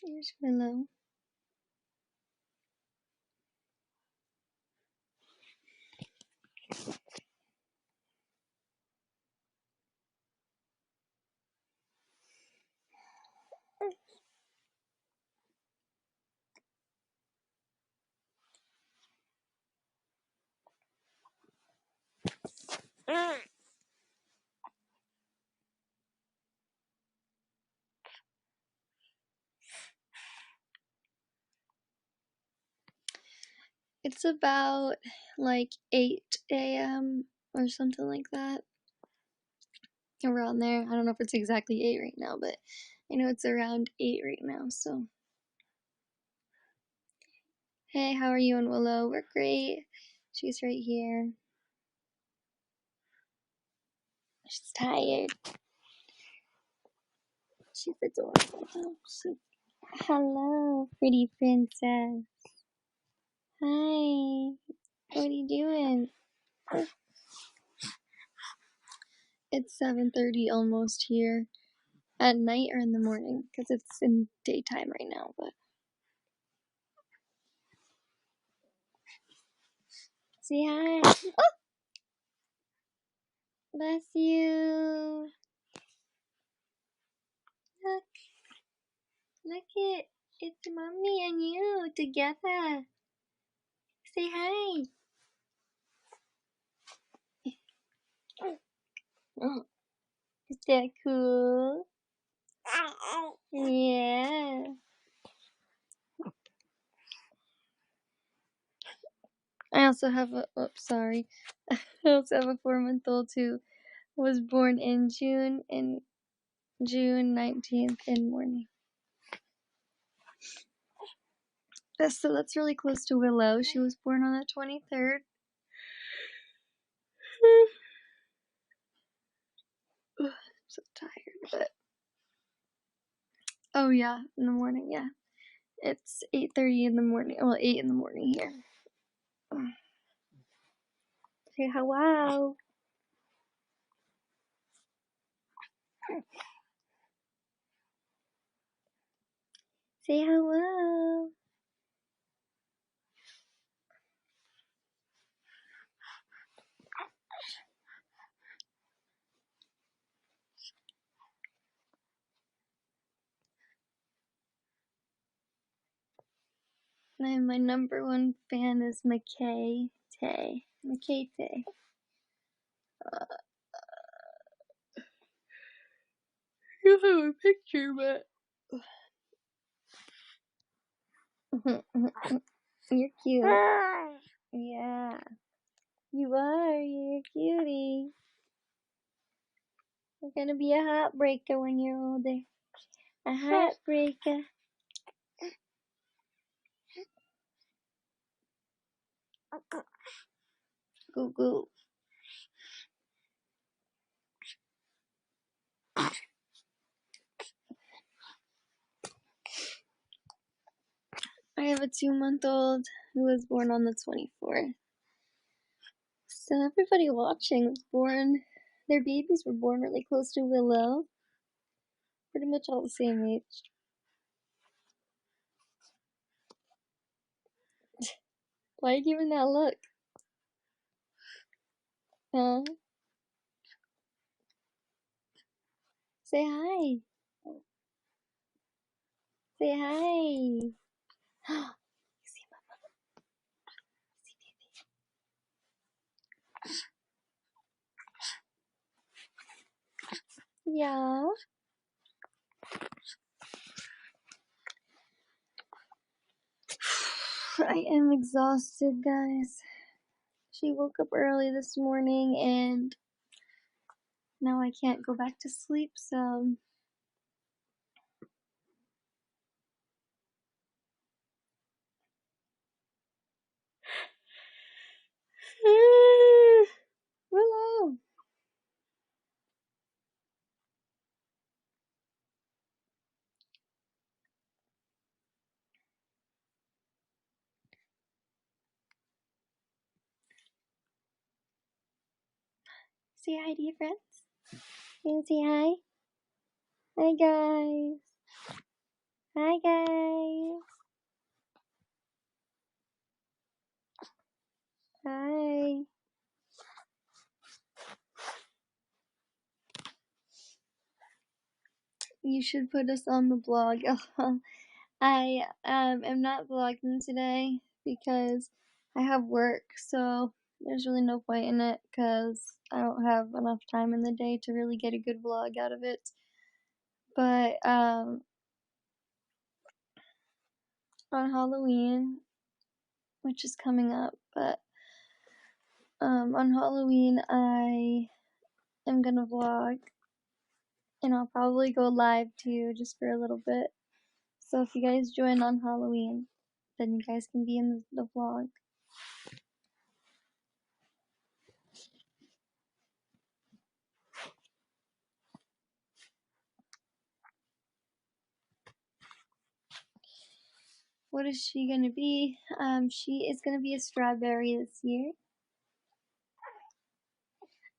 Here's Willow. It's about like 8 a.m. or something like that. Around there. I don't know if it's exactly 8 right now, but I know it's around 8 right now, so. Hey, how are you and Willow? We're great. She's right here. She's tired. She's adorable. Hello, pretty princess. Hi. What are you doing? It's 7:30 almost here. At night or in the morning? Because it's in daytime right now, but. Say hi. Oh! Bless you. Look it. It's mommy and you together. Say hi. Oh, is that cool? Yeah. I also have a, oops, sorry. I also have a 4-month-old who was born in June 19th in morning. So that's really close to Willow. She was born on the 23rd. I'm so tired, but. Oh yeah, in the morning, yeah. It's 8:30 in the morning. Well, 8 in the morning here. Say hello. Say hello. And my number one fan is McKay Tay. McKay Tay. You have a picture, but. You're cute. Yeah. You are. You're a cutie. You're gonna be a heartbreaker when you're older. A heartbreaker. Goo goo. I have a 2-month-old who was born on the 24th. So everybody watching was born, their babies were born really close to Willow. Pretty much all the same age. Why are you giving that look? Huh? Say hi. Say hi. See my mama. See baby. Yeah. I am exhausted, guys. She woke up early this morning and now I can't go back to sleep, so. Willow. Say hi to your friends. You wanna say hi? Hi guys. Hi guys. Hi. You should put us on the blog. I am not vlogging today because I have work, so there's really no point in it because I don't have enough time in the day to really get a good vlog out of it. But on Halloween, which is coming up, but on Halloween I am gonna vlog, and I'll probably go live too, just for a little bit. So if you guys join on Halloween, then you guys can be in the vlog. What is she gonna be? She is gonna be a strawberry this year.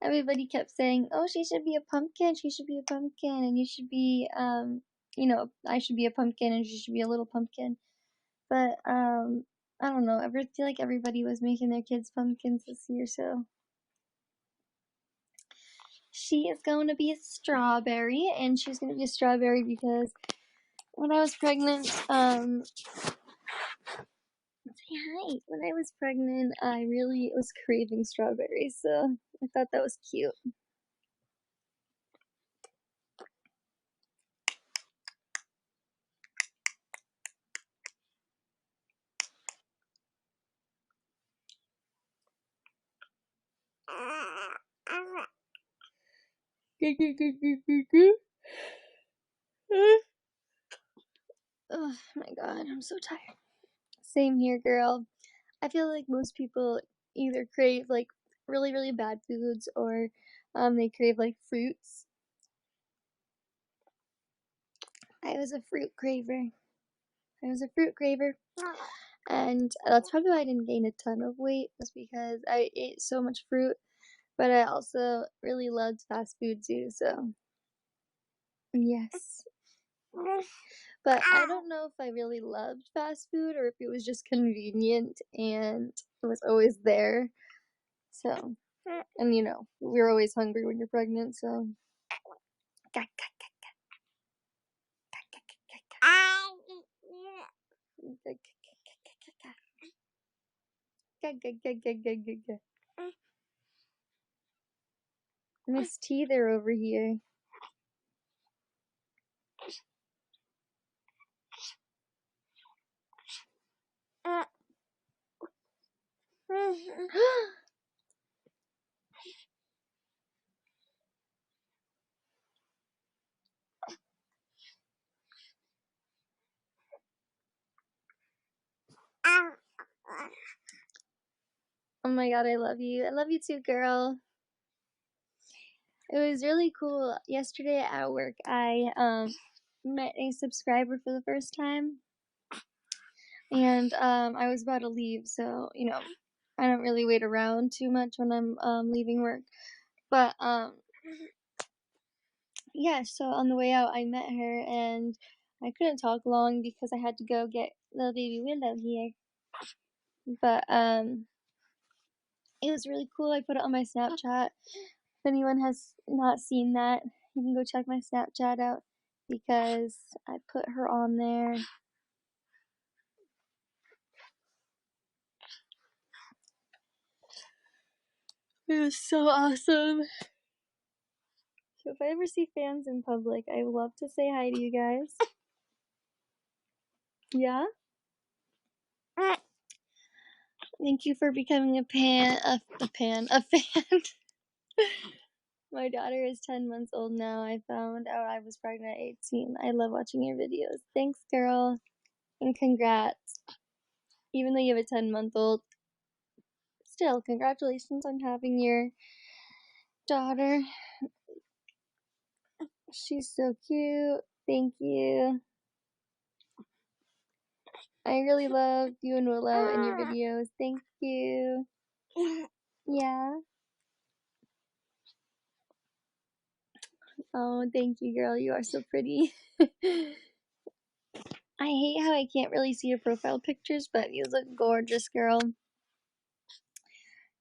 Everybody kept saying, "Oh, she should be a pumpkin. She should be a pumpkin, and you should be, I should be a pumpkin, and she should be a little pumpkin." But I don't know. I feel like everybody was making their kids pumpkins this year, so she is going to be a strawberry, and she's gonna be a strawberry because when I was pregnant, say hi. When I was pregnant, I really was craving strawberries, so I thought that was cute. Oh my god, I'm so tired. Same here, girl. I feel like most people either crave like really, really bad foods or they crave like fruits. I was a fruit craver. And that's probably why I didn't gain a ton of weight, was because I ate so much fruit, but I also really loved fast food too, so yes. But I don't know if I really loved fast food or if it was just convenient and it was always there. So, and you know, we're always hungry when you're pregnant, so. Miss Teether over here. Oh my god, I love you. I love you too, girl. It was really cool. Yesterday at work, I met a subscriber for the first time. And I was about to leave, so, you know, I don't really wait around too much when I'm leaving work. But yeah, so on the way out I met her and I couldn't talk long because I had to go get little baby Willow here. But it was really cool. I put it on my Snapchat. If anyone has not seen that, you can go check my Snapchat out because I put her on there. It was so awesome. So if I ever see fans in public, I would love to say hi to you guys. Yeah? Thank you for becoming a fan. My daughter is 10 months old now. I found out I was pregnant at 18. I love watching your videos. Thanks, girl. And congrats. Even though you have a 10-month-old, still, congratulations on having your daughter. She's so cute. Thank you. I really love you and Willow and your videos. Thank you. Yeah. Oh, thank you, girl. You are so pretty. I hate how I can't really see your profile pictures, but you look gorgeous, girl.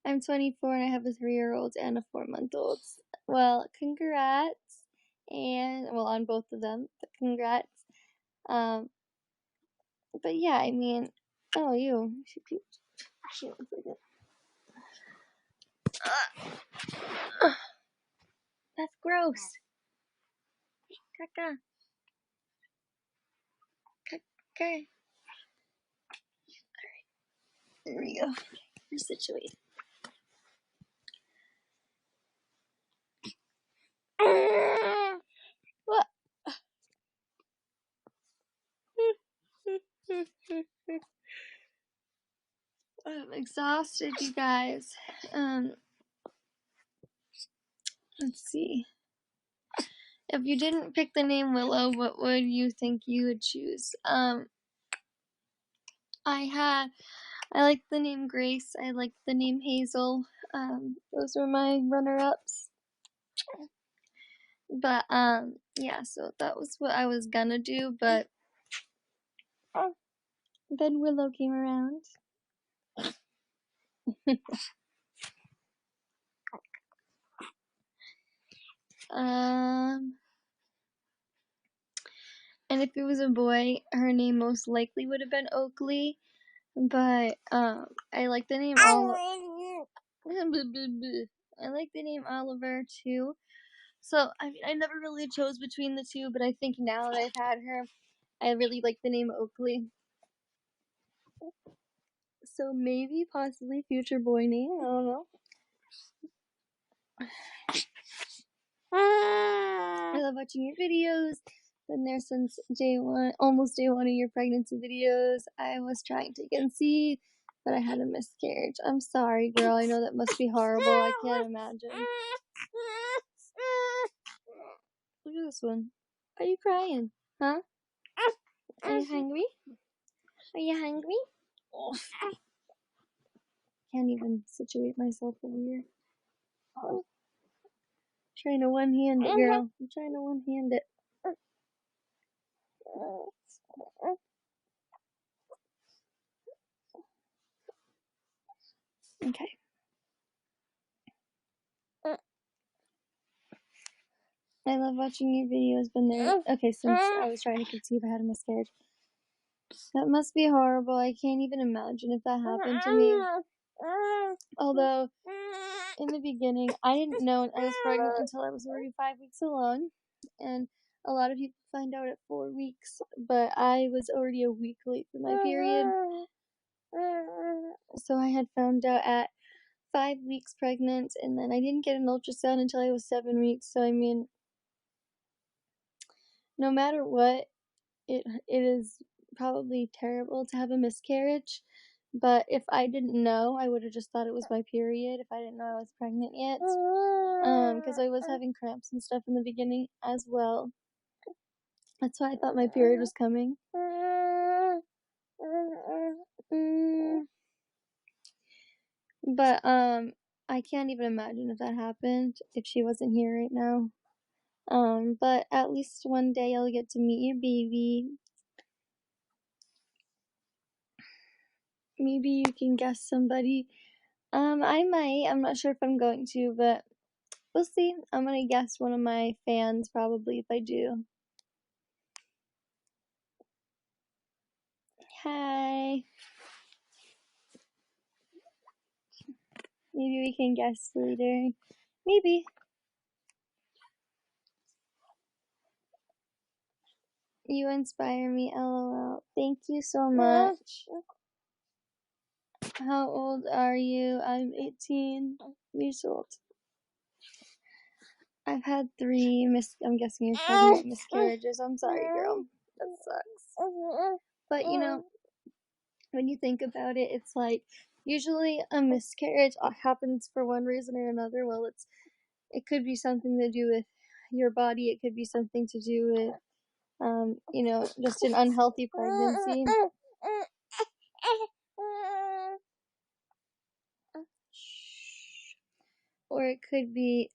I'm 24 and I have a 3-year-old and a 4-month-old. Well, congrats. And, well, on both of them, but congrats. But yeah, I mean, oh, you. She looks like it. That's gross. Caca. Okay. There we go. You're situated. What? I'm exhausted, you guys. Let's see. If you didn't pick the name Willow, what would you think you would choose? I like the name Grace. I like the name Hazel. Those were my runner-ups. But, yeah, so that was what I was gonna do, but then Willow came around. And if it was a boy, her name most likely would have been Oakley, but, I like the name Oliver. I like the name Oliver, too. So, I never really chose between the two, but I think now that I've had her, I really like the name Oakley. So maybe, possibly, future boy name, I don't know. I love watching your videos. Been there since day one, almost day one of your pregnancy videos. I was trying to conceive, but I had a miscarriage. I'm sorry, girl. I know that must be horrible. I can't imagine. Look at this one. Are you crying? Huh? Are you hungry? Are you hungry? Oh. Can't even situate myself over here. Oh. Trying to one-hand it, girl. I'm trying to one-hand it. Okay. I love watching your videos. Been there. Okay, since I was trying to conceive, I had a miscarriage. That must be horrible. I can't even imagine if that happened to me. Although, in the beginning, I didn't know I was pregnant until I was already 5 weeks along. And a lot of people find out at 4 weeks, but I was already a week late for my period. So I had found out at 5 weeks pregnant, and then I didn't get an ultrasound until I was 7 weeks. So, I mean, no matter what, it is probably terrible to have a miscarriage, but if I didn't know, I would have just thought it was my period if I didn't know I was pregnant yet, because I was having cramps and stuff in the beginning as well. That's why I thought my period was coming. But, I can't even imagine if that happened, if she wasn't here right now. But at least one day I'll get to meet your baby. Maybe you can guess somebody. I might. I'm not sure if I'm going to, but we'll see. I'm gonna guess one of my fans probably if I do. Hi. Maybe we can guess later. Maybe. You inspire me, LOL. Thank you so much. How old are you? I'm 18 years old. I've had 3 I'm guessing you're pregnant miscarriages. I'm sorry, girl. That sucks. But, you know, when you think about it, it's like, usually a miscarriage happens for one reason or another. Well, it could be something to do with your body. It could be something to do with, you know, just an unhealthy pregnancy. Or it could be,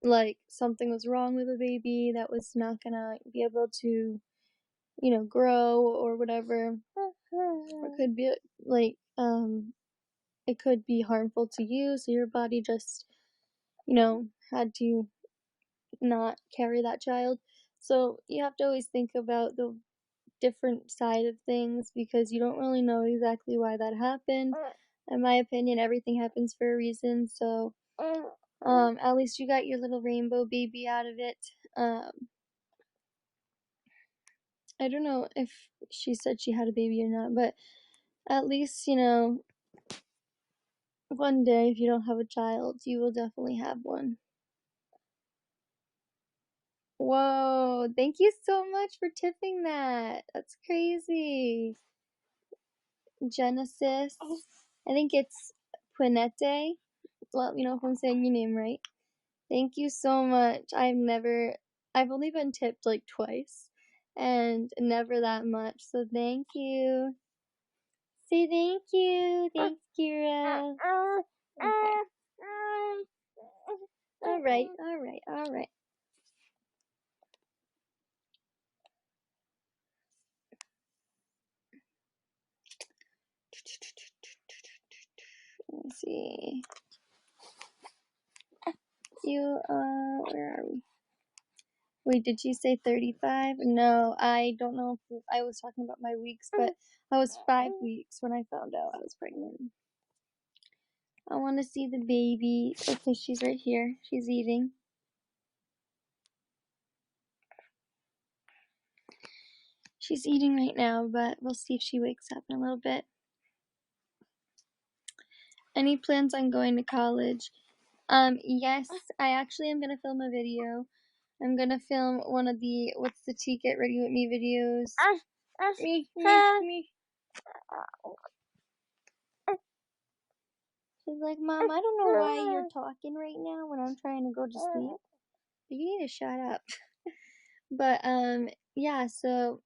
like something was wrong with the baby that was not gonna be able to, grow or whatever. Or could be like, it could be harmful to you, so your body just, had to not carry that child. So you have to always think about the different side of things because you don't really know exactly why that happened. In my opinion, everything happens for a reason, so at least you got your little rainbow baby out of it. I don't know if she said she had a baby or not, but at least, one day if you don't have a child, you will definitely have one. Whoa, thank you so much for tipping that. That's crazy. Genesis. I think it's Quinette. Let me know if I'm saying your name right. Thank you so much. I've only been tipped like twice and never that much. So thank you. Say thank you. Thanks, Kira. Okay. All right. Let me see. Where are we? Wait, did you say 35? No, I don't know if I was talking about my weeks, but I was 5 weeks when I found out I was pregnant. I want to see the baby. Okay, she's right here. She's eating. She's eating right now, but we'll see if she wakes up in a little bit. Any plans on going to college? Yes, I actually am gonna film a video. I'm gonna film one of the What's the Tea Get Ready With Me videos. Me. She's like, Mom, I don't know why you're talking right now when I'm trying to go to sleep. But you need to shut up. But, yeah, so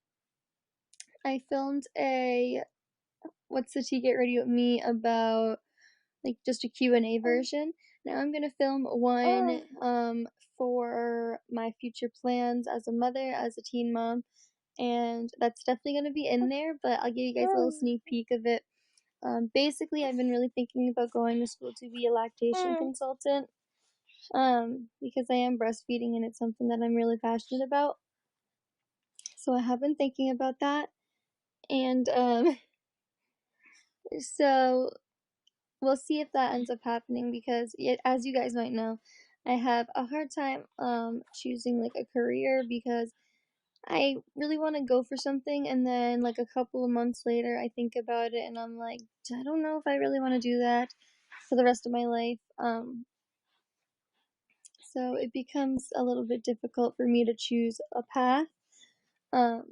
I filmed a What's the Tea Get Ready With Me about, like, just a Q&A version. Now I'm gonna film one, for my future plans as a mother, as a teen mom. And that's definitely gonna be in there, but I'll give you guys a little sneak peek of it. Basically, I've been really thinking about going to school to be a lactation consultant, because I am breastfeeding and it's something that I'm really passionate about. So I have been thinking about that, and so we'll see if that ends up happening because, as you guys might know, I have a hard time choosing like a career because I really want to go for something and then like a couple of months later I think about it and I'm like, I don't know if I really want to do that for the rest of my life. So it becomes a little bit difficult for me to choose a path. But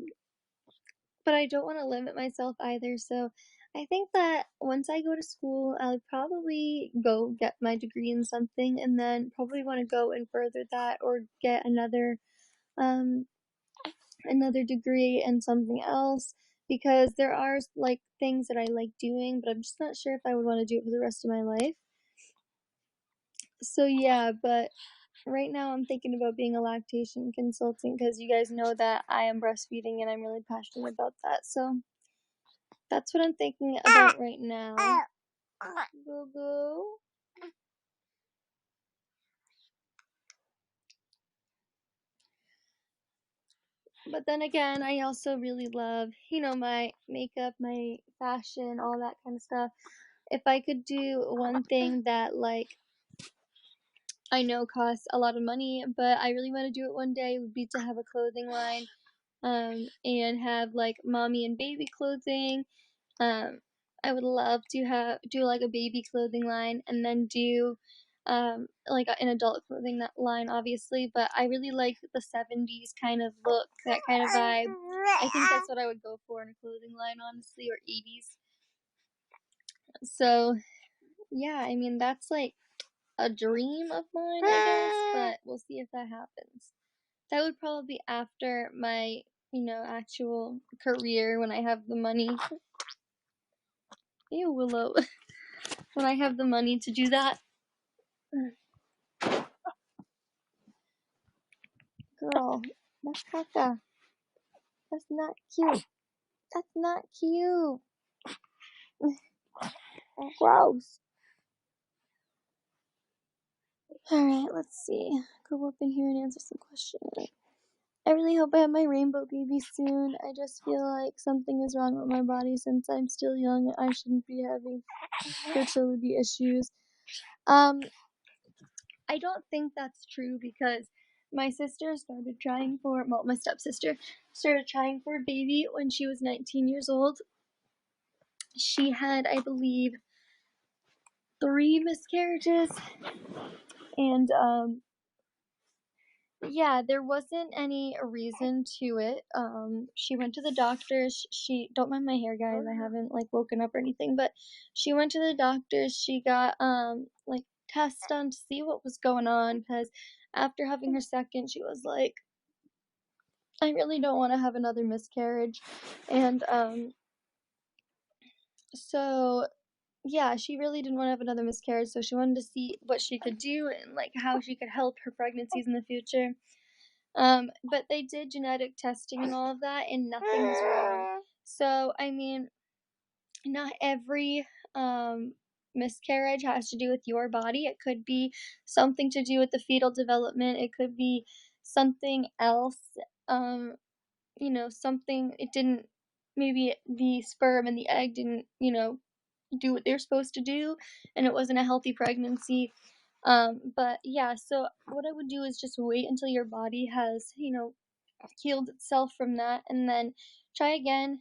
I don't want to limit myself either. So I think that once I go to school, I'll probably go get my degree in something and then probably want to go and further that or get another degree in something else because there are like things that I like doing, but I'm just not sure if I would want to do it for the rest of my life. So yeah, but right now I'm thinking about being a lactation consultant because you guys know that I am breastfeeding and I'm really passionate about that. So that's what I'm thinking about right now. Go. But then again, I also really love, my makeup, my fashion, all that kind of stuff. If I could do one thing that, like, I know costs a lot of money, but I really want to do it one day, would be to have a clothing line, and have, like, mommy and baby clothing. I would love to do, like, a baby clothing line, and then do, like, an adult clothing line, obviously, but I really like the 70s kind of look, that kind of vibe. I think that's what I would go for in a clothing line, honestly, or 80s. So, yeah, I mean, that's, like, a dream of mine, I guess, but we'll see if that happens. That would probably be after my, actual career when I have the money. Ew, Willow. When I have the money to do that. Girl, that's caca. That's not cute. That's not cute. Gross. Alright, let's see. Go up in here and answer some questions. I really hope I have my rainbow baby soon. I just feel like something is wrong with my body since I'm still young. I shouldn't be having fertility issues. I don't think that's true because my sister started trying for, well, my stepsister started trying for a baby when she was 19 years old. She had, I believe, 3 miscarriages, and yeah, there wasn't any reason to it. She went to the doctor. She don't mind my hair, guys. I haven't like woken up or anything, but she went to the doctor. She got like tests done to see what was going on because after having her second, she was like, I really don't want to have another miscarriage, and so yeah, she really didn't want to have another miscarriage, so she wanted to see what she could do and like how she could help her pregnancies in the future. But they did genetic testing and all of that, and nothing's wrong. So, I mean, not every miscarriage has to do with your body. It could be something to do with the fetal development. It could be something else. Something it didn't. Maybe the sperm and the egg didn't, do what they're supposed to do, and it wasn't a healthy pregnancy. But yeah, so what I would do is just wait until your body has, healed itself from that, and then try again.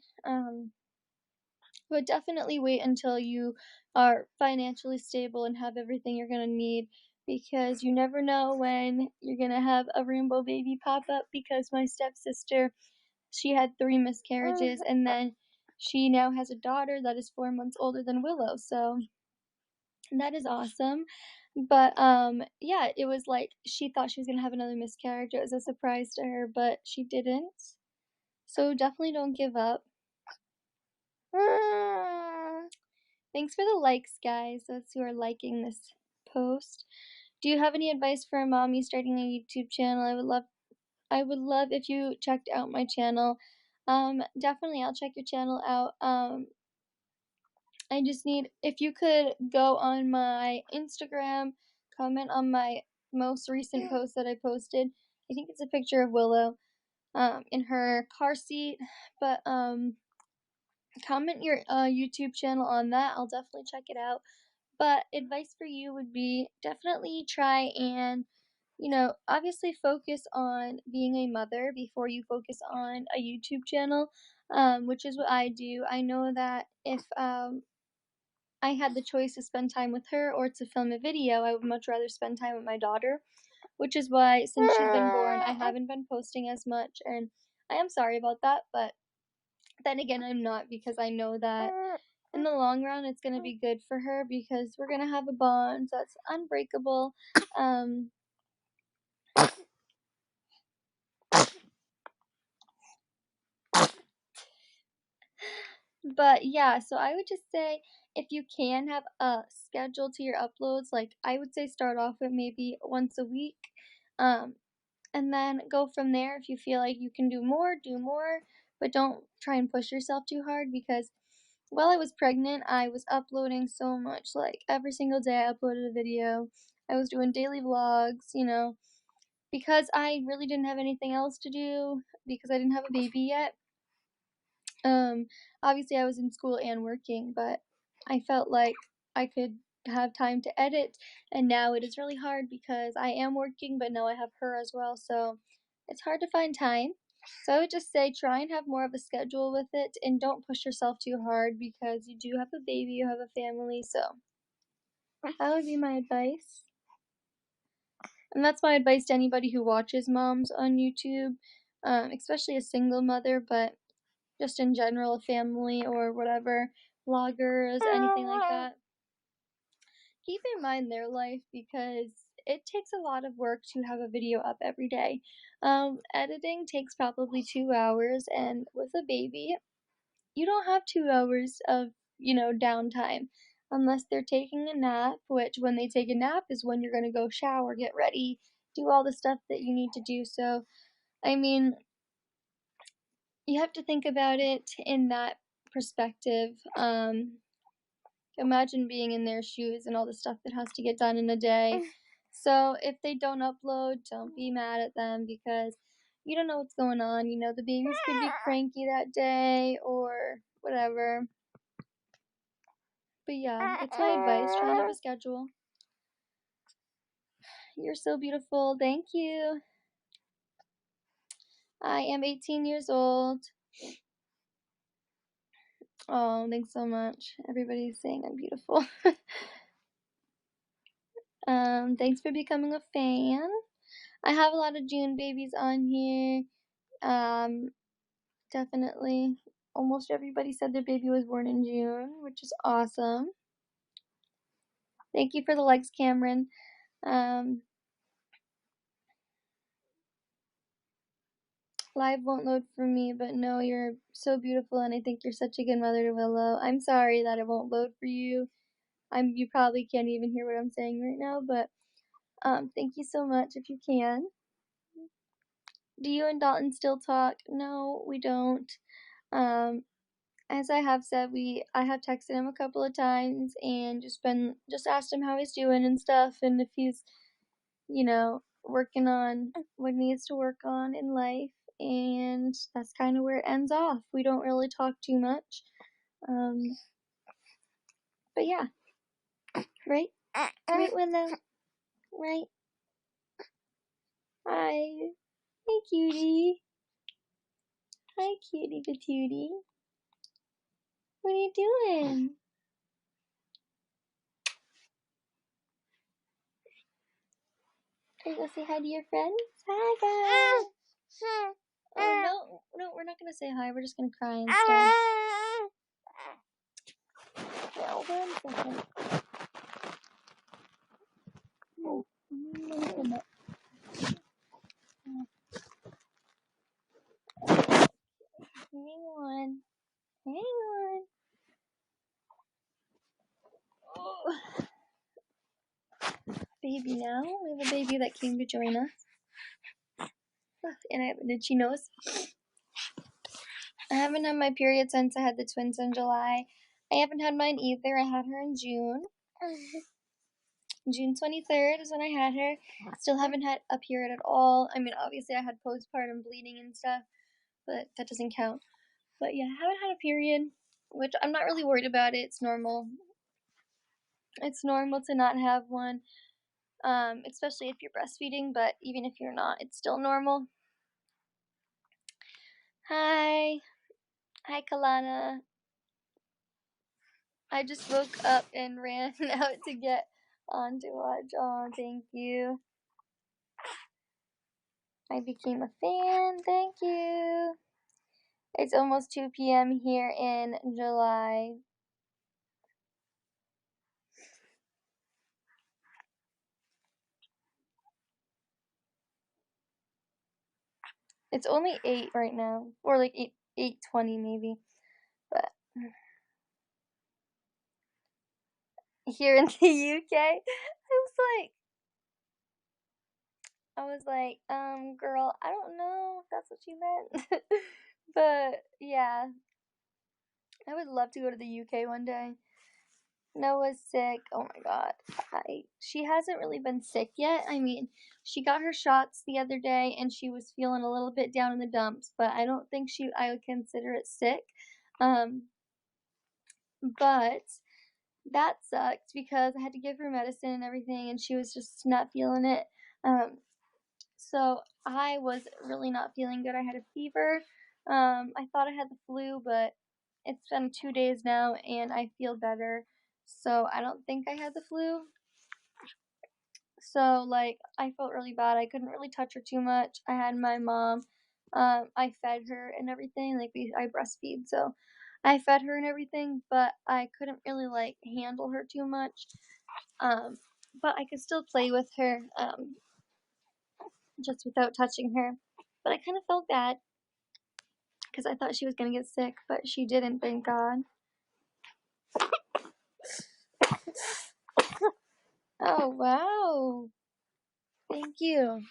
But definitely wait until you are financially stable and have everything you're gonna need, because you never know when you're gonna have a rainbow baby pop up. Because my stepsister, she had 3 miscarriages, and then she now has a daughter that is 4 months older than Willow, so that is awesome. But yeah, it was like she thought she was gonna have another miscarriage. It was a surprise to her, but she didn't. So definitely don't give up. Thanks for the likes, guys. Those who are liking this post. Do you have any advice for a mommy starting a YouTube channel? I would love if you checked out my channel. Definitely I'll check your channel out. I just need, if you could go on my Instagram, comment on my most recent post that I posted. I think it's a picture of Willow in her car seat, but comment your YouTube channel on that. I'll definitely check it out. But advice for you would be definitely try and, obviously focus on being a mother before you focus on a YouTube channel, which is what I do. I know that if I had the choice to spend time with her or to film a video, I would much rather spend time with my daughter, which is why since she's been born, I haven't been posting as much, and I am sorry about that, but then again, I'm not, because I know that in the long run, it's going to be good for her because we're going to have a bond that's unbreakable. But yeah, so I would just say if you can have a schedule to your uploads, like I would say start off with maybe once a week, and then go from there. If you feel like you can do more, but don't try and push yourself too hard, because while I was pregnant, I was uploading so much. Like every single day I uploaded a video. I was doing daily vlogs, because I really didn't have anything else to do because I didn't have a baby yet. Obviously I was in school and working, but I felt like I could have time to edit, and now it is really hard because I am working, but now I have her as well, so it's hard to find time. So I would just say try and have more of a schedule with it, and don't push yourself too hard because you do have a baby, you have a family, so that would be my advice. And that's my advice to anybody who watches moms on YouTube, especially a single mother, but just in general, a family or whatever, vloggers, anything like that. Keep in mind their life, because it takes a lot of work to have a video up every day. Editing takes probably 2 hours, and with a baby, you don't have 2 hours of, downtime. Unless they're taking a nap, which when they take a nap is when you're going to go shower, get ready, do all the stuff that you need to do. So I mean, you have to think about it in that perspective. Imagine being in their shoes and all the stuff that has to get done in a day. So if they don't upload, don't be mad at them because you don't know what's going on. You know, the babies could be cranky that day or whatever. But yeah, it's my advice. Try and have a schedule. You're so beautiful. Thank you. I am 18 years old. Oh, thanks so much. Everybody's saying I'm beautiful. Thanks for becoming a fan. I have a lot of June babies on here. Definitely. Almost everybody said their baby was born in June, which is awesome. Thank you for the likes, Cameron. Live won't load for me, but no, you're so beautiful, and I think you're such a good mother to Willow. I'm sorry that it won't load for you. You probably can't even hear what I'm saying right now, but thank you so much if you can. Do you and Dalton still talk? No, we don't. As I have said, I have texted him a couple of times and just asked him how he's doing and stuff, and if he's, working on what needs to work on in life, and that's kind of where it ends off. We don't really talk too much, but yeah, right, Willow, right? Hi, cutie. Hi, cutie patootie. What are you doing? Are you gonna say hi to your friends? Hi, guys. Oh, no, we're not gonna say hi. We're just gonna cry instead. Yeah, 1 second. Oh, hang on. Oh. Baby now. We have a baby that came to join us. And I have an itchy nose. I haven't had my period since I had the twins in July. I haven't had mine either. I had her in June. June 23rd is when I had her. Still haven't had a period at all. I mean, obviously I had postpartum bleeding and stuff, but that doesn't count. But yeah, I haven't had a period, which I'm not really worried about it. It's normal. It's normal to not have one, especially if you're breastfeeding, but even if you're not, it's still normal. Hi, Kalana. I just woke up and ran out to get on to watch. Oh, thank you. I became a fan. Thank you. It's almost 2 p.m. here in July. It's only 8 right now, or like 8:20 maybe. But here in the UK, girl, I don't know if that's what you meant. But yeah, I would love to go to the UK one day. Noah's sick. Oh my god. She hasn't really been sick yet. I mean, she got her shots the other day and she was feeling a little bit down in the dumps, but I don't think I would consider it sick. But that sucked because I had to give her medicine and everything and she was just not feeling it. So I was really not feeling good. I had a fever. I thought I had the flu, but it's been 2 days now and I feel better. So I don't think I had the flu. So I felt really bad. I couldn't really touch her too much. I had my mom. I fed her and everything. I breastfeed, so I fed her and everything, but I couldn't really handle her too much. But I could still play with her. Just without touching her. But I kind of felt bad because I thought she was going to get sick, but she didn't, thank God. Oh, wow. Thank you.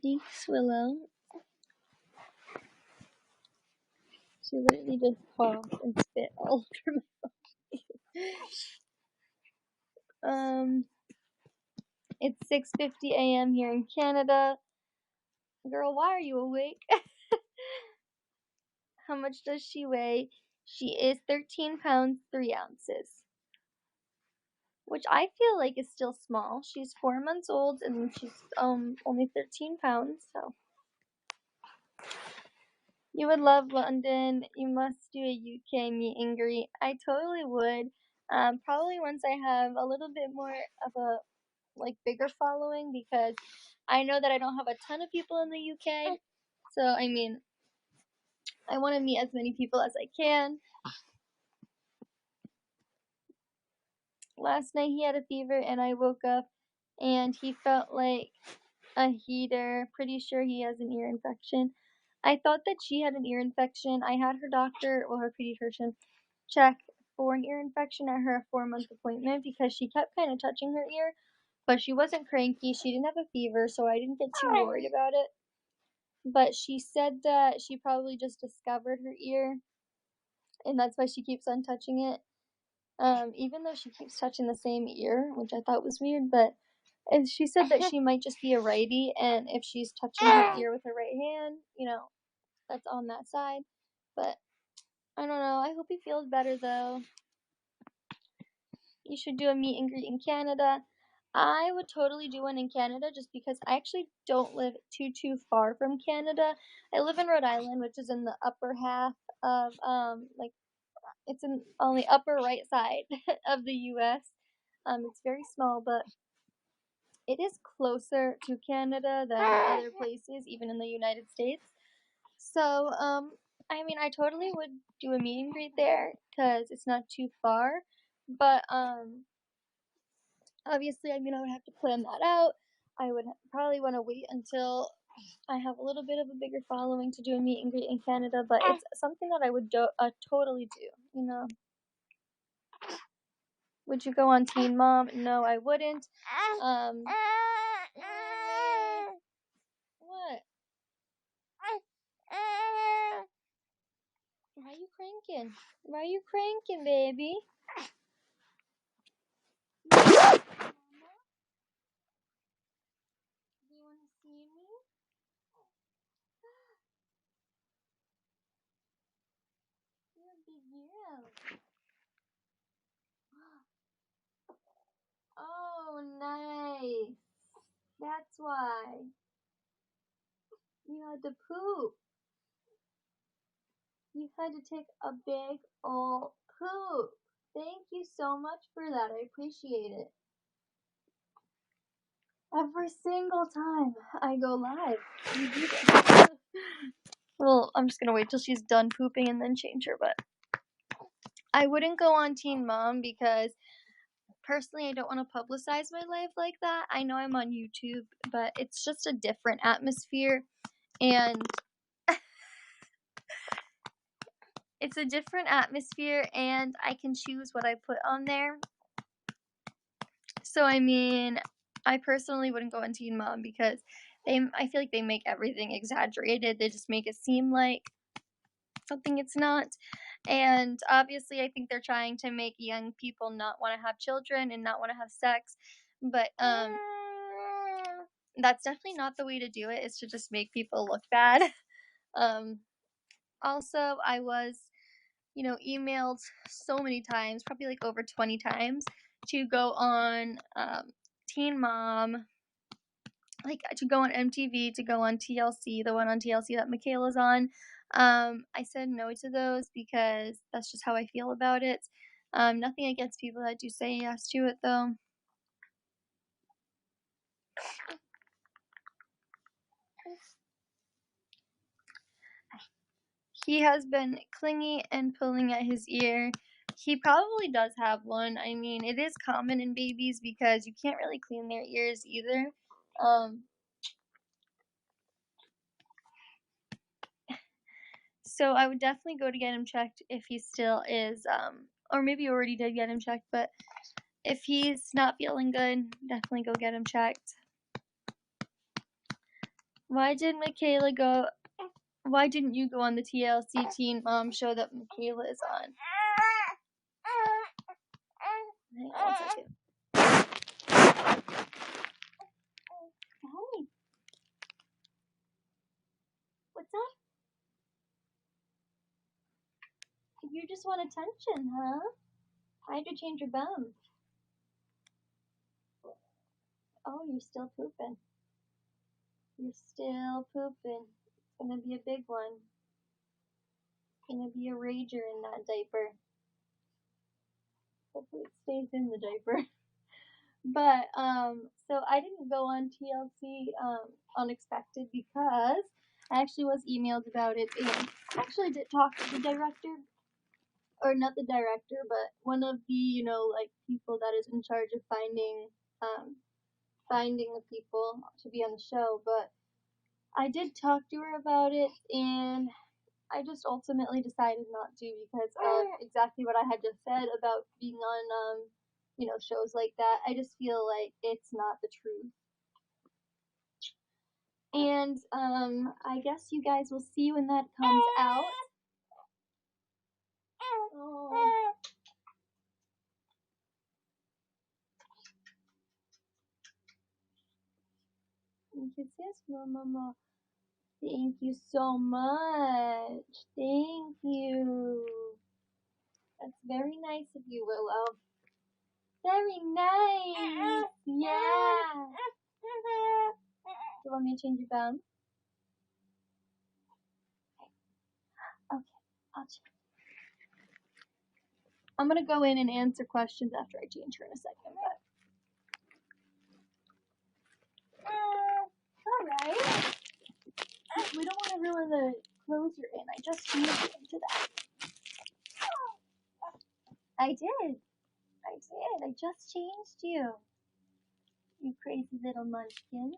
Thanks, Willow. She literally just coughed and spit all over my It's 6:50 a.m. here in Canada. Girl, why are you awake? How much does she weigh? She is 13 pounds, 3 ounces. Which I feel like is still small. She's 4 months old and she's only 13 pounds, so. You would love London. You must do a UK meet and greet. I totally would. Probably once I have a little bit more of a bigger following, because I know that I don't have a ton of people in the UK. So I mean, I want to meet as many people as I can. Last night he had a fever and I woke up and he felt like a heater. Pretty sure he has an ear infection. I thought that she had an ear infection. I had her doctor, or her pediatrician, check for an ear infection at her 4-month appointment because she kept kind of touching her ear, but she wasn't cranky. She didn't have a fever, so I didn't get too worried about it. But she said that she probably just discovered her ear, and that's why she keeps on touching it. Even though she keeps touching the same ear, which I thought was weird, but she said that she might just be a righty, and if she's touching her ear with her right hand, that's on that side. But I don't know. I hope he feels better, though. You should do a meet and greet in Canada. I would totally do one in Canada just because I actually don't live too far from Canada. I live in Rhode Island, which is in the upper half of, it's on the upper right side of the U.S. It's very small, but it is closer to Canada than other places, even in the United States. So, I mean, I totally would do a meet and greet there because it's not too far. But, obviously, I would have to plan that out. I would probably want to wait until I have a little bit of a bigger following to do a meet and greet in Canada, but it's something that I would totally do. Would you go on Teen Mom? No, I wouldn't. What? Why are you cranking? Why are you cranking, baby? Mama? Do you want to see me? You're a big girl. Oh, nice. That's why. You had to poop. You had to take a big old poop. Thank you so much for that. I appreciate it. Every single time I go live, you do this. Well, I'm just gonna wait till she's done pooping and then change her, but I wouldn't go on Teen Mom because personally I don't want to publicize my life like that. I know I'm on YouTube, but it's just a different atmosphere, and it's a different atmosphere, and I can choose what I put on there. So I mean, I personally wouldn't go on Teen Mom because I feel like they make everything exaggerated. They just make it seem like something it's not. And obviously I think they're trying to make young people not want to have children and not want to have sex, but that's definitely not the way to do it. It's to just make people look bad. Also, I was emailed so many times, probably like over 20 times, to go on Teen Mom, like to go on MTV, to go on TLC, the one on TLC that Michaela's on. I said no to those because that's just how I feel about it. Nothing against people that do say yes to it, though. He has been clingy and pulling at his ear. He probably does have one. I mean, it is common in babies because you can't really clean their ears either. So I would definitely go to get him checked if he still is, or maybe you already did get him checked, but if he's not feeling good, definitely go get him checked. Why did Michaela go? Why didn't you go on the TLC Teen Mom show that Michaela is on? Hang on 1 second. Hey, what's up? You just want attention, huh? Why'd you change your bum? Oh, you're still pooping. You're still pooping. It's gonna be a big one. It's gonna be a rager in that diaper. Hopefully it stays in the diaper. But, so I didn't go on TLC, unexpected because I actually was emailed about it and actually did talk to the director, or not the director, but one of the, like people that is in charge of finding the people to be on the show. But I did talk to her about it, and I just ultimately decided not to because of exactly what I had just said about being on, shows like that. I just feel like it's not the truth. And, I guess you guys will see when that comes out. Oh. Yes, Mama. Thank you so much. Thank you. That's very nice of you, Willow. Very nice. Yeah. You want me to change your bum? Okay. I'm gonna go in and answer questions after I change her in a second. But alright. We don't want to ruin the clothes you're in. I just changed you into that. I did. I just changed you. You crazy little munchkin.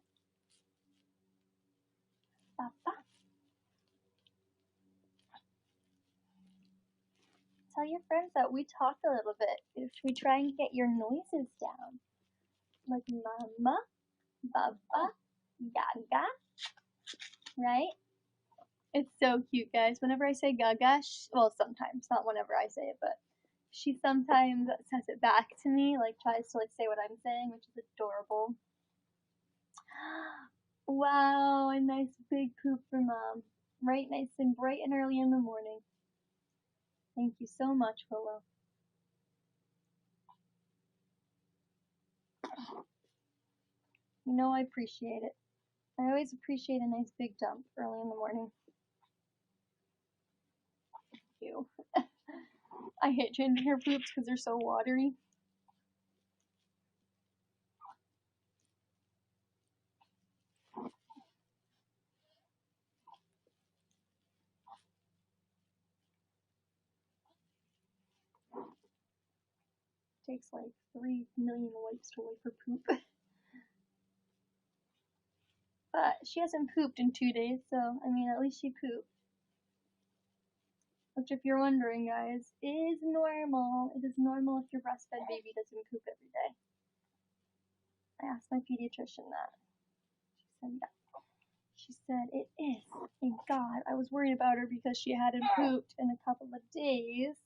Papa. Tell your friends that we talk a little bit. If we try and get your noises down. Like mama, baba, gaga. Right? It's so cute, guys. Whenever I say gaga, well, sometimes, not whenever I say it, but she sometimes says it back to me, like tries to say what I'm saying, which is adorable. Wow, a nice big poop for Mom. Right, nice and bright and early in the morning. Thank you so much, Willow. I appreciate it. I always appreciate a nice big dump early in the morning. Ew. I hate changing her poops because they're so watery. It takes like 3 million wipes to wipe her poop. But she hasn't pooped in 2 days, so, at least she pooped. Which, if you're wondering, guys, is normal. It is normal if your breastfed baby doesn't poop every day. I asked my pediatrician that. She said yes. She said it is. Thank God. I was worried about her because she hadn't pooped in a couple of days.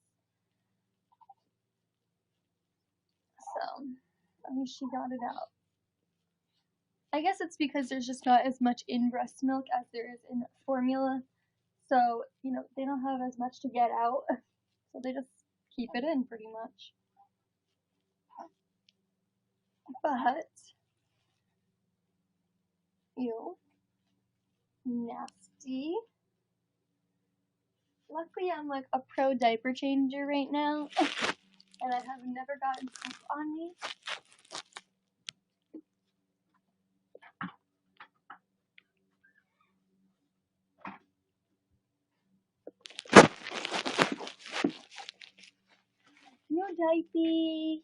So, at least she got it out. I guess it's because there's just not as much in breast milk as there is in formula. So, they don't have as much to get out. So they just keep it in pretty much. But, ew. Nasty. Luckily, I'm like a pro diaper changer right now. And I have never gotten poop on me. No diaper.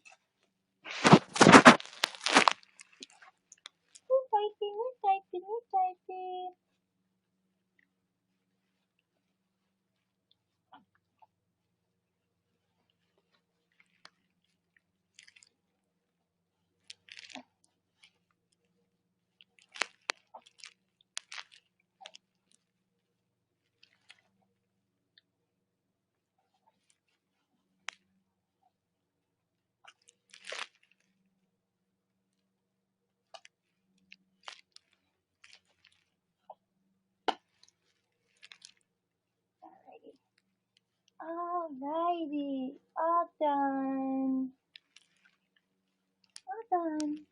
No diaper, no diaper, no diaper. done.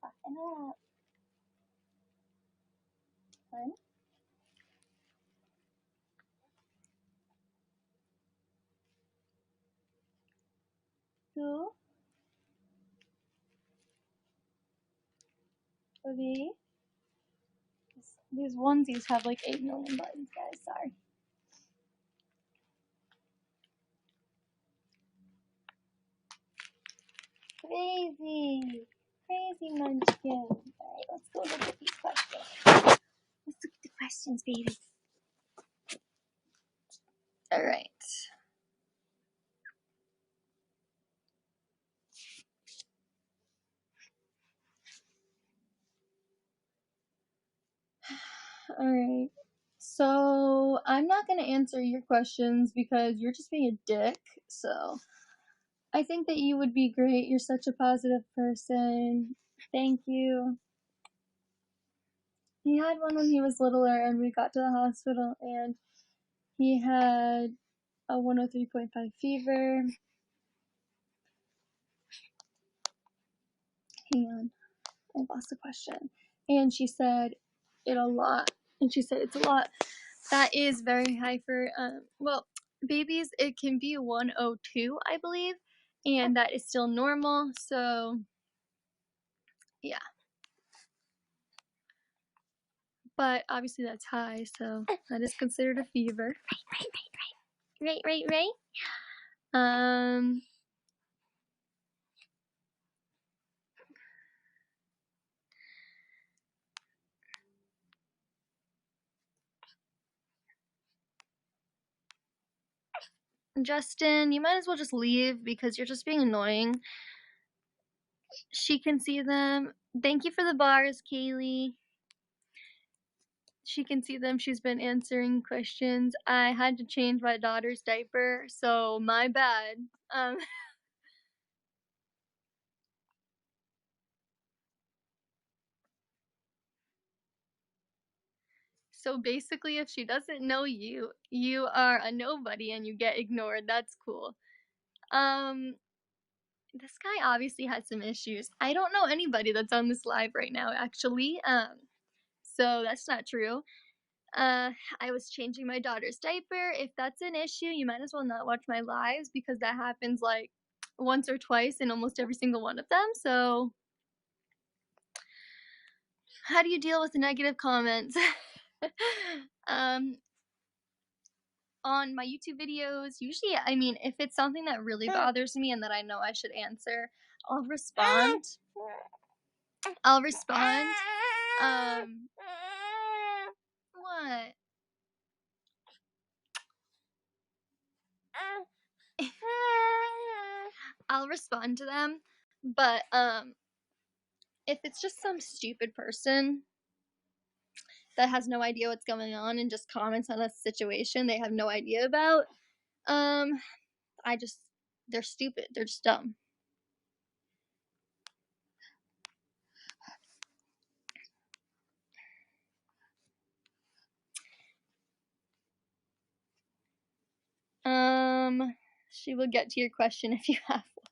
Button up. One. Two. Three. These onesies have like 8 million buttons, guys. Sorry. Crazy. Crazy munchkin. Alright, let's go look at these questions. Let's look at the questions, baby. Alright. Alright. So, I'm not going to answer your questions because you're just being a dick. So, I think that you would be great. You're such a positive person. Thank you. He had one when he was littler and we got to the hospital and he had a 103.5 fever. Hang on. I lost the question. And she said it a lot. And she said it's a lot. That is very high for, well, babies, it can be 102, I believe. And that is still normal. So, yeah. But obviously that's high, so that is considered a fever. Right. Justin, you might as well just leave because you're just being annoying. She can see them. Thank you for the bars, Kaylee. She can see them. She's been answering questions. I had to change my daughter's diaper, so my bad. So basically, if she doesn't know you, you are a nobody and you get ignored. That's cool. This guy obviously has some issues. I don't know anybody that's on this live right now, actually. So that's not true. I was changing my daughter's diaper. If that's an issue, you might as well not watch my lives because that happens like once or twice in almost every single one of them. So, how do you deal with the negative comments? On my YouTube videos, usually, I mean, if it's something that really bothers me and that I know I should answer, I'll respond. What? I'll respond to them, but, if it's just some stupid person that has no idea what's going on and just comments on a situation they have no idea about, they're stupid. They're just dumb. She will get to your question if you have one.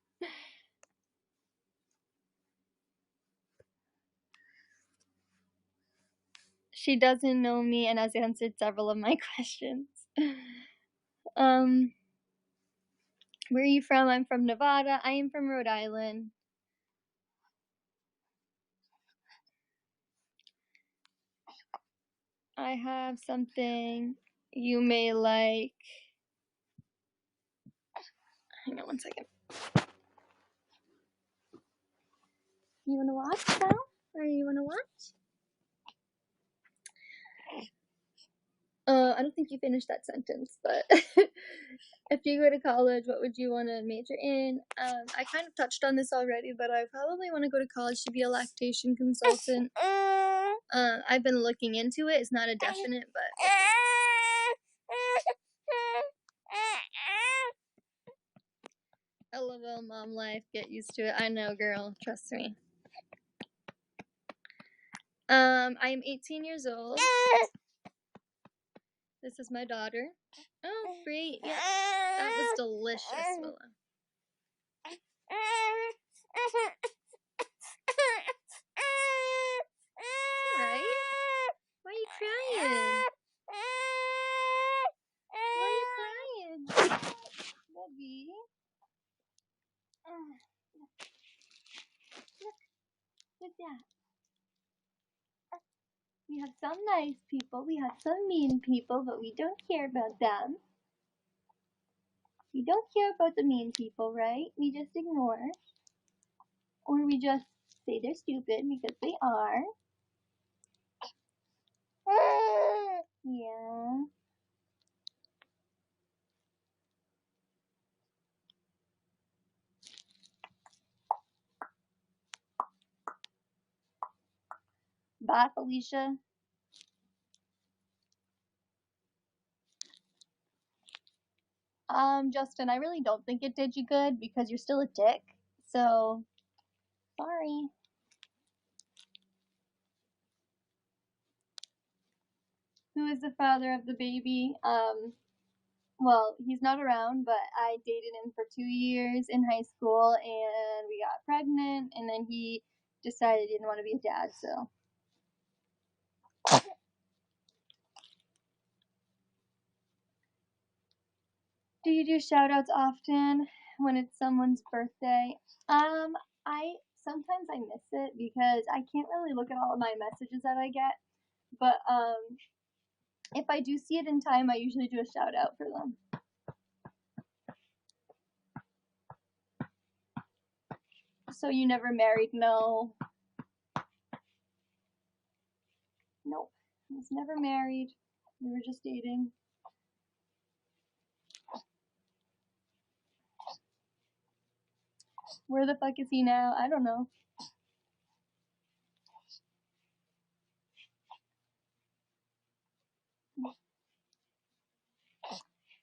She doesn't know me and has answered several of my questions. Where are you from? I'm from Nevada. I am from Rhode Island. I have something you may like. Hang on one second. You wanna watch now? Or you wanna watch? I don't think you finished that sentence, but if you go to college, what would you want to major in? I kind of touched on this already, but I probably want to go to college to be a lactation consultant. I've been looking into it. It's not a definite, but LOL, mom life. Get used to it. I know, girl. Trust me. I am 18 years old. This is my daughter. Oh, great. Yeah. That was delicious, Willow. Look at that. We have some nice people, we have some mean people, but we don't care about them. We don't care about the mean people, right? We just ignore. Or we just say they're stupid because they are. Yeah. Bye, Felicia. Justin, I really don't think it did you good because you're still a dick. So, sorry. Who is the father of the baby? Well, he's not around, but I dated him for 2 years in high school, and we got pregnant, and then he decided he didn't want to be a dad, so. Do you do shout-outs often when it's someone's birthday? Sometimes I miss it because I can't really look at all of my messages that I get, but, if I do see it in time, I usually do a shout-out for them. So you never married? No. Nope. I was never married. We were just dating. Where the fuck is he now? I don't know.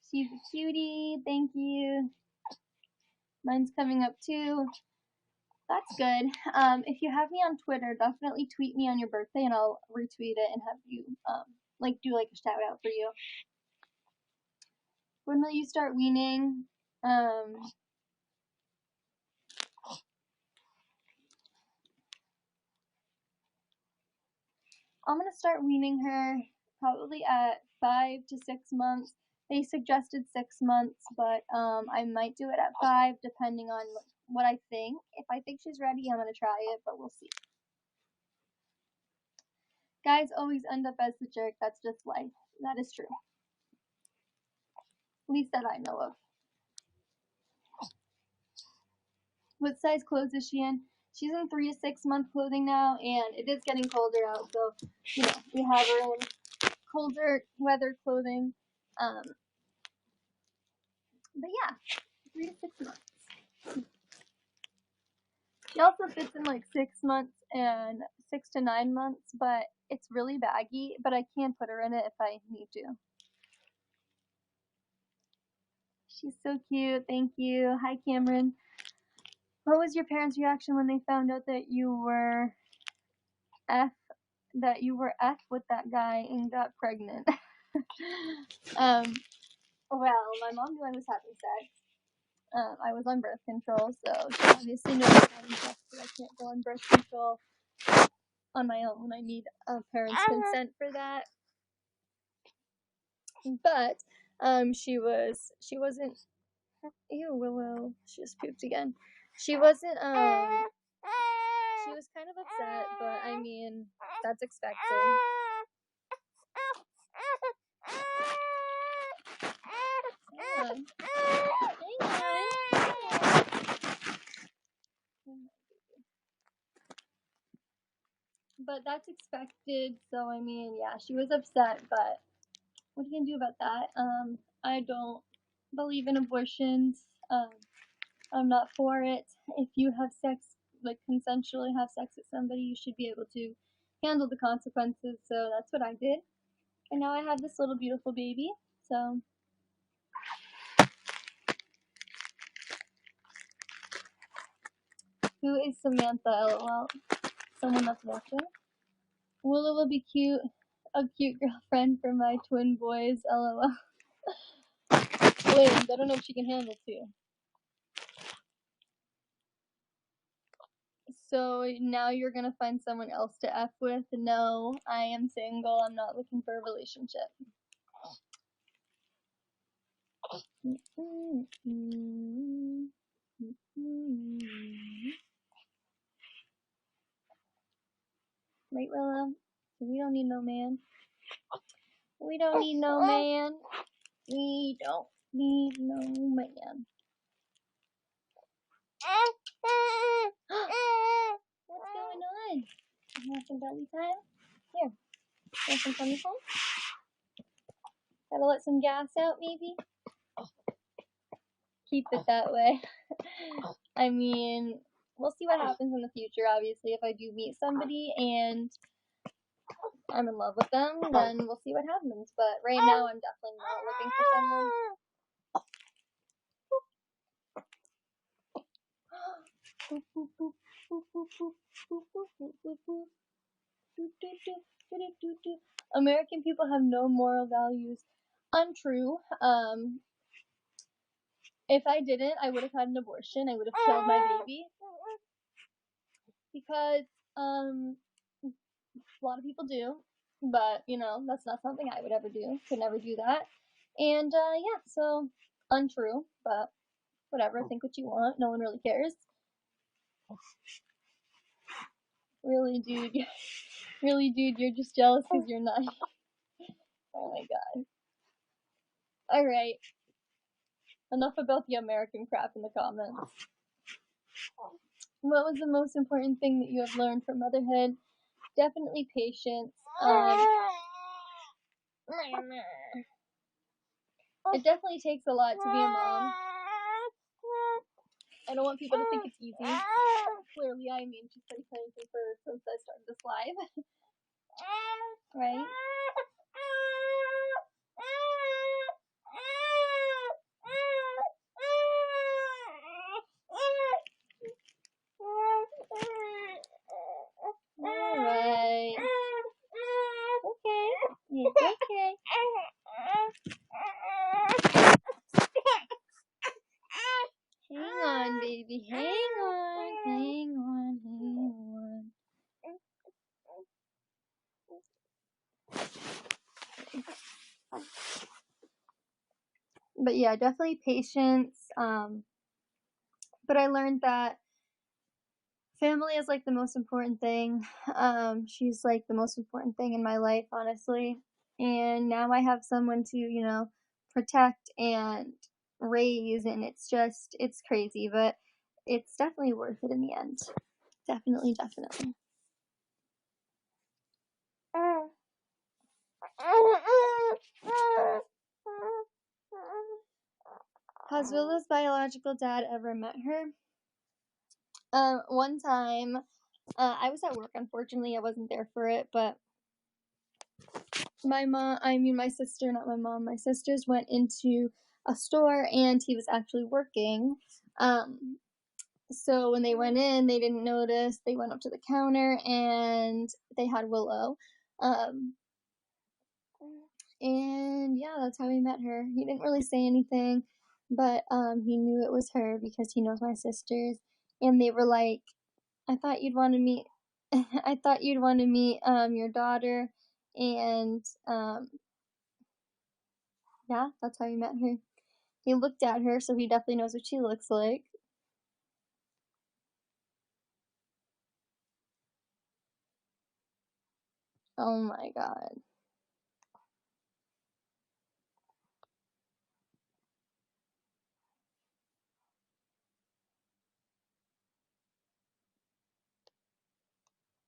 She's a cutie. Thank you. Mine's coming up too. That's good. If you have me on Twitter, definitely tweet me on your birthday and I'll retweet it and have you, do like a shout out for you. When will you start weaning? I'm gonna start weaning her probably at 5 to 6 months. They suggested 6 months, but I might do it at 5 depending on what I think. If I think she's ready, I'm gonna try it, but we'll see. Guys always end up as the jerk. That's just life. That is true. At least that I know of. What size clothes is she in? She's in 3 to 6 month clothing now, and it is getting colder out, so we have her in colder weather clothing. But yeah, 3 to 6 months. She also fits in like 6 months and 6 to 9 months, but it's really baggy, but I can put her in it if I need to. She's so cute. Thank you. Hi, Cameron. What was your parents' reaction when they found out that you were F with that guy and got pregnant? Well, my mom knew I was having sex. I was on birth control, so she obviously knows I'm having sex, but I can't go on birth control on my own. I need a parent's consent for that. But she wasn't. Ew, Willow. She just pooped again. She wasn't. She was kind of upset, but I mean, that's expected. Hang on. But that's expected, so I mean, yeah, she was upset, but what are you gonna do about that? I don't believe in abortions. I'm not for it. If you have sex, like consensually have sex with somebody, you should be able to handle the consequences, so that's what I did. And now I have this little beautiful baby, so. Who is Samantha, lol? Someone that's watching? Willow will be cute. A cute girlfriend for my twin boys, lol. Twins, I don't know if she can handle two. So now you're gonna find someone else to F with? No, I am single. I'm not looking for a relationship. Right, Willow? We don't need no man. We don't need no man. We don't need no man. What's going on? You want some belly time? Here. Want some tummy time? Gotta let some gas out, maybe? Keep it that way. I mean, we'll see what happens in the future, obviously. If I do meet somebody and I'm in love with them, then we'll see what happens. But right now, I'm definitely not looking for someone. American people have no moral values. Untrue. If I didn't, I would have had an abortion. I would have killed my baby. Because, a lot of people do. But, that's not something I would ever do. Could never do that. And, yeah, so, untrue. But, whatever. Think what you want. No one really cares. Really, dude. You're just jealous because you're not. Oh, my God. Alright. Enough about the American crap in the comments. What was the most important thing that you have learned from motherhood? Definitely patience. It definitely takes a lot to be a mom. I don't want people to think it's easy. Clearly, I mean, she's been parenting since I started this live. Right? Alright. Okay. It's okay. Hang on, baby. Hang on. But yeah, definitely patience. But I learned that family is like the most important thing. She's like the most important thing in my life, honestly. And now I have someone to, protect and raise, and it's crazy, but it's definitely worth it in the end. Definitely. Has Willow's biological dad ever met her? One time, I was at work, unfortunately, I wasn't there for it, but my sisters went into a store, and he was actually working, so when they went in, they didn't notice, they went up to the counter, and they had Willow, and yeah, that's how he met her. He didn't really say anything, but, he knew it was her because he knows my sisters, and they were like, I thought you'd want to meet your daughter, and yeah, that's how he met her. He looked at her, so he definitely knows what she looks like. Oh my God.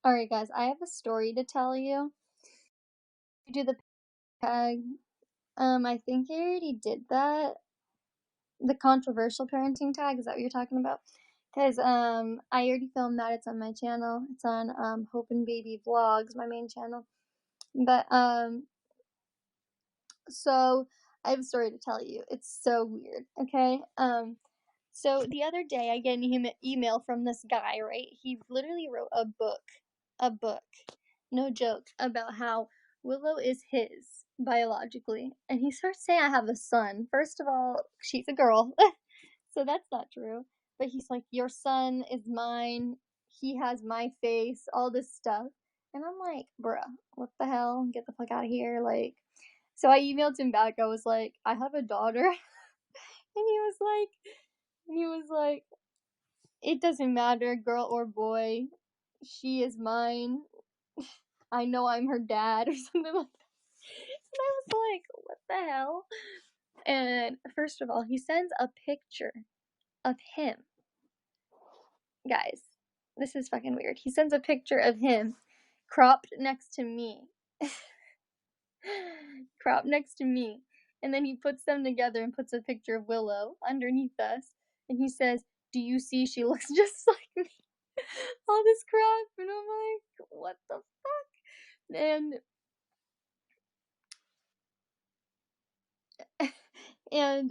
Alright, guys, I have a story to tell you. Do the tag. I think I already did that. The controversial parenting tag, is that what you're talking about? Because, I already filmed that. It's on my channel. It's on, Hope and Baby Vlogs, my main channel. But, so I have a story to tell you. It's so weird, okay? So the other day I get an email from this guy, right? He literally wrote a book, no joke, about how Willow is his biologically. And he starts saying I have a son. First of all, she's a girl, so that's not true. But he's like, your son is mine. He has my face, all this stuff. And I'm like, bruh, what the hell? Get the fuck out of here. Like, so I emailed him back. I was like, I have a daughter. And he was like, it doesn't matter, girl or boy. She is mine. I know I'm her dad or something like that. And I was like, what the hell? And first of all, he sends a picture of him. Guys, this is fucking weird. He sends a picture of him cropped next to me. Cropped next to me. And then he puts them together and puts a picture of Willow underneath us. And he says, do you see she looks just like me? All this crap. And I'm like, what the fuck? And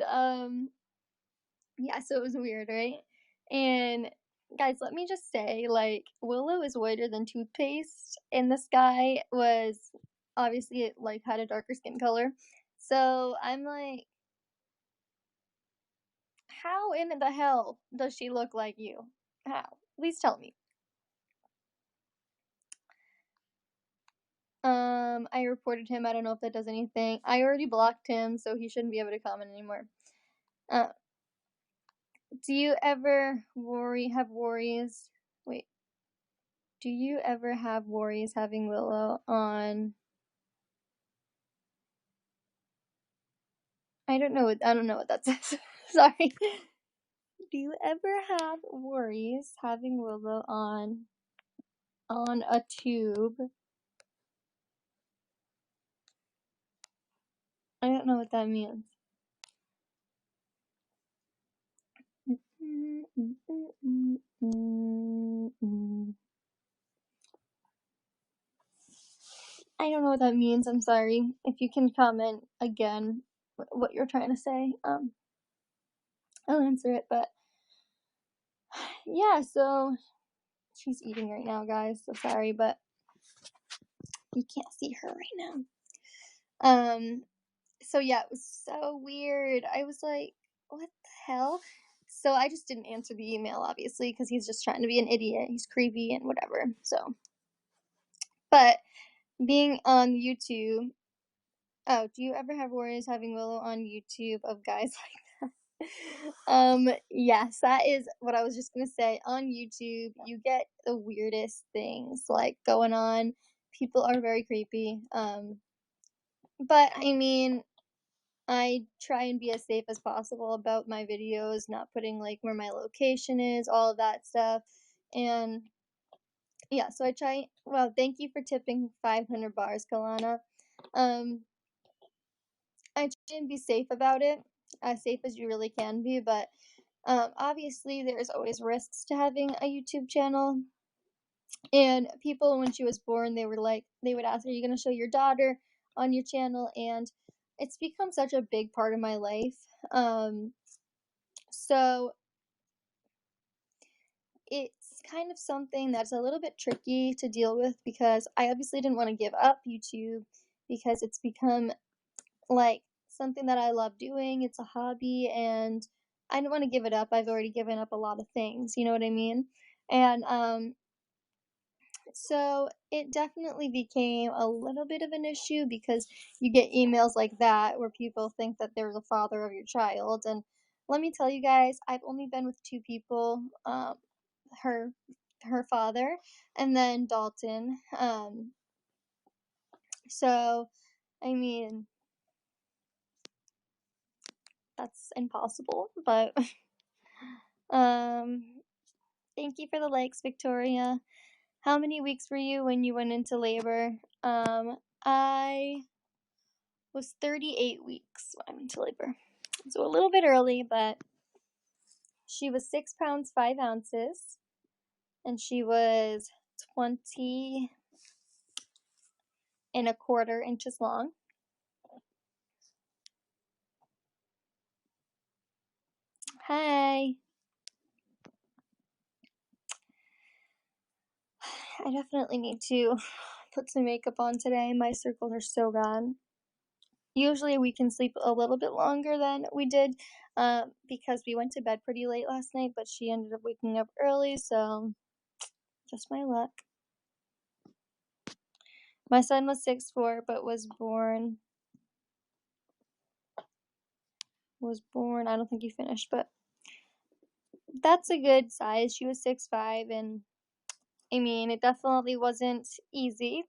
yeah, so it was weird, right? And guys, let me just say, like, Willow is whiter than toothpaste, and this guy was obviously, like, had a darker skin color. So I'm like, how in the hell does she look like you? How? Please tell me. I reported him. I don't know if that does anything. I already blocked him, so he shouldn't be able to comment anymore. Do you ever have worries? Wait. Do you ever have worries having Willow on? I don't know what that says. Sorry. Do you ever have worries having Willow on a tube? I don't know what that means. I don't know what that means. I'm sorry. If you can comment again what you're trying to say, I'll answer it. But yeah, so she's eating right now, guys. So sorry, but you can't see her right now. So yeah, it was so weird. I was like, what the hell? So I just didn't answer the email, obviously, because he's just trying to be an idiot. He's creepy and whatever. So, but being on YouTube, oh, do you ever have worries having Willow on YouTube of guys like that? Yes, that is what I was just gonna say. On YouTube, you get the weirdest things like going on. People are very creepy. But I mean, I try and be as safe as possible about my videos, not putting like where my location is, all of that stuff. And yeah, so I try. Well, thank you for tipping 500 bars, Kalana. I try and be safe about it, as safe as you really can be. But obviously, there's always risks to having a YouTube channel. And people, when she was born, they would ask, "Are you going to show your daughter on your channel?" And it's become such a big part of my life. So it's kind of something that's a little bit tricky to deal with because I obviously didn't want to give up YouTube because it's become like something that I love doing. It's a hobby and I don't want to give it up. I've already given up a lot of things, you know what I mean? And so it definitely became a little bit of an issue because you get emails like that where people think that they're the father of your child. And let me tell you guys, I've only been with two people, her father and then Dalton. So I mean, that's impossible, but thank you for the likes, Victoria. How many weeks were you when you went into labor? I was 38 weeks when I went into labor. So a little bit early, but she was 6 pounds 5 ounces and she was 20 and a quarter inches long. Hi. I definitely need to put some makeup on today. My circles are so bad. Usually we can sleep a little bit longer than we did because we went to bed pretty late last night, but she ended up waking up early, so just my luck. My son was 6'4", but was born, I don't think he finished, but That's a good size. She was 6'5", and I mean, it definitely wasn't easy.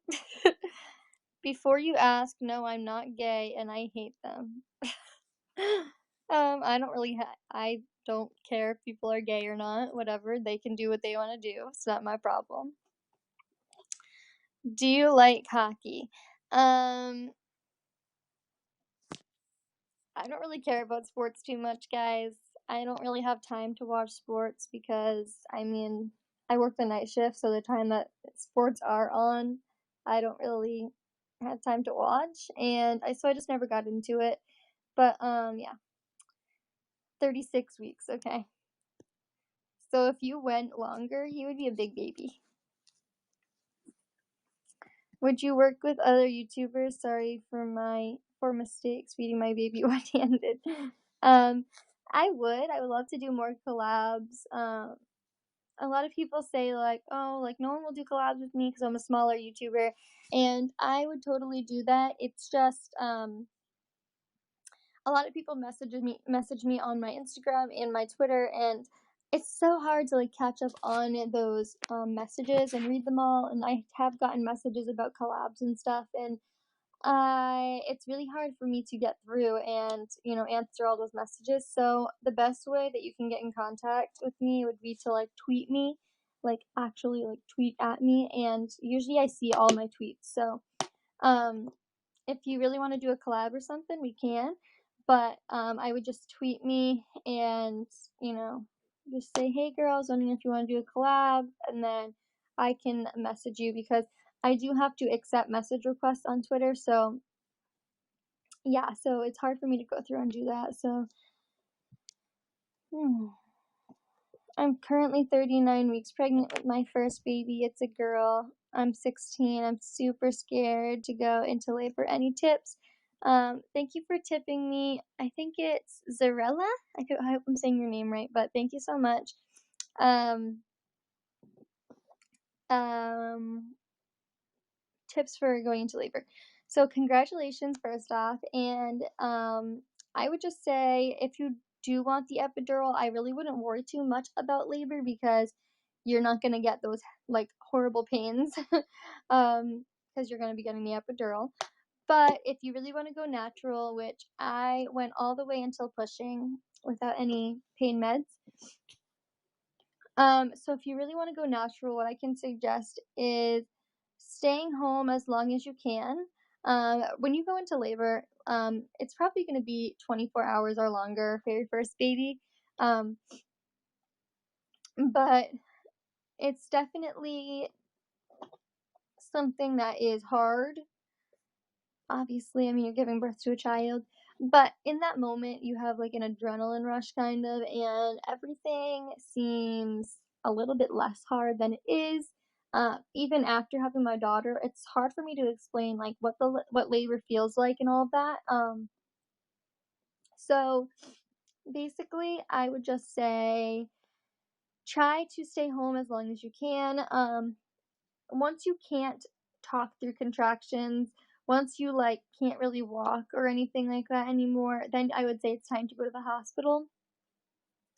Before you ask, no, I'm not gay, and I hate them. I don't care if people are gay or not, whatever, they can do what they wanna do, it's not my problem. Do you like hockey? Um, I don't really care about sports too much, guys. I don't really have time to watch sports because, I mean, I work the night shift, so the time that sports are on, I don't really have time to watch, and I just never got into it. But, yeah, 36 weeks, okay. So if you went longer, you would be a big baby. Would you work with other YouTubers? Sorry for mistakes feeding my baby one-handed. Um, I would. I would love to do more collabs. A lot of people say like, "Oh, like no one will do collabs with me because I'm a smaller YouTuber," and I would totally do that. It's just a lot of people message me on my Instagram and my Twitter, and it's so hard to like catch up on those messages and read them all. And I have gotten messages about collabs and stuff, and I it's really hard for me to get through and answer all those messages. So the best way that you can get in contact with me would be to like tweet me, like actually like tweet at me, and usually I see all my tweets. So um if you really want to do a collab or something, we can. But I would just tweet me and, you know, just say, hey girls, wondering if you want to do a collab. And then I can message you because I do have to accept message requests on Twitter. So yeah, so it's hard for me to go through and do that. So I'm currently 39 weeks pregnant with my first baby. It's a girl. I'm 16. I'm super scared to go into labor. Any tips? Thank you for tipping me. I think it's Zarella. I hope I'm saying your name right, but thank you so much. Um, um, Tips for going into labor. So congratulations first off, and I would just say if you do want the epidural, I really wouldn't worry too much about labor because you're not gonna get those like horrible pains, because you're gonna be getting the epidural. But if you really want to go natural, which I went all the way until pushing without any pain meds. So if you really want to go natural, what I can suggest is staying home as long as you can. When you go into labor, it's probably going to be 24 hours or longer for your first baby. Um, but it's definitely something that is hard. Obviously, I mean, you're giving birth to a child, but in that moment, you have like an adrenaline rush kind of, and everything seems a little bit less hard than it is. Even after having my daughter, it's hard for me to explain like what labor feels like and all of that. So basically, I would just say try to stay home as long as you can. Once you can't talk through contractions, once you like can't really walk or anything like that anymore, then I would say it's time to go to the hospital.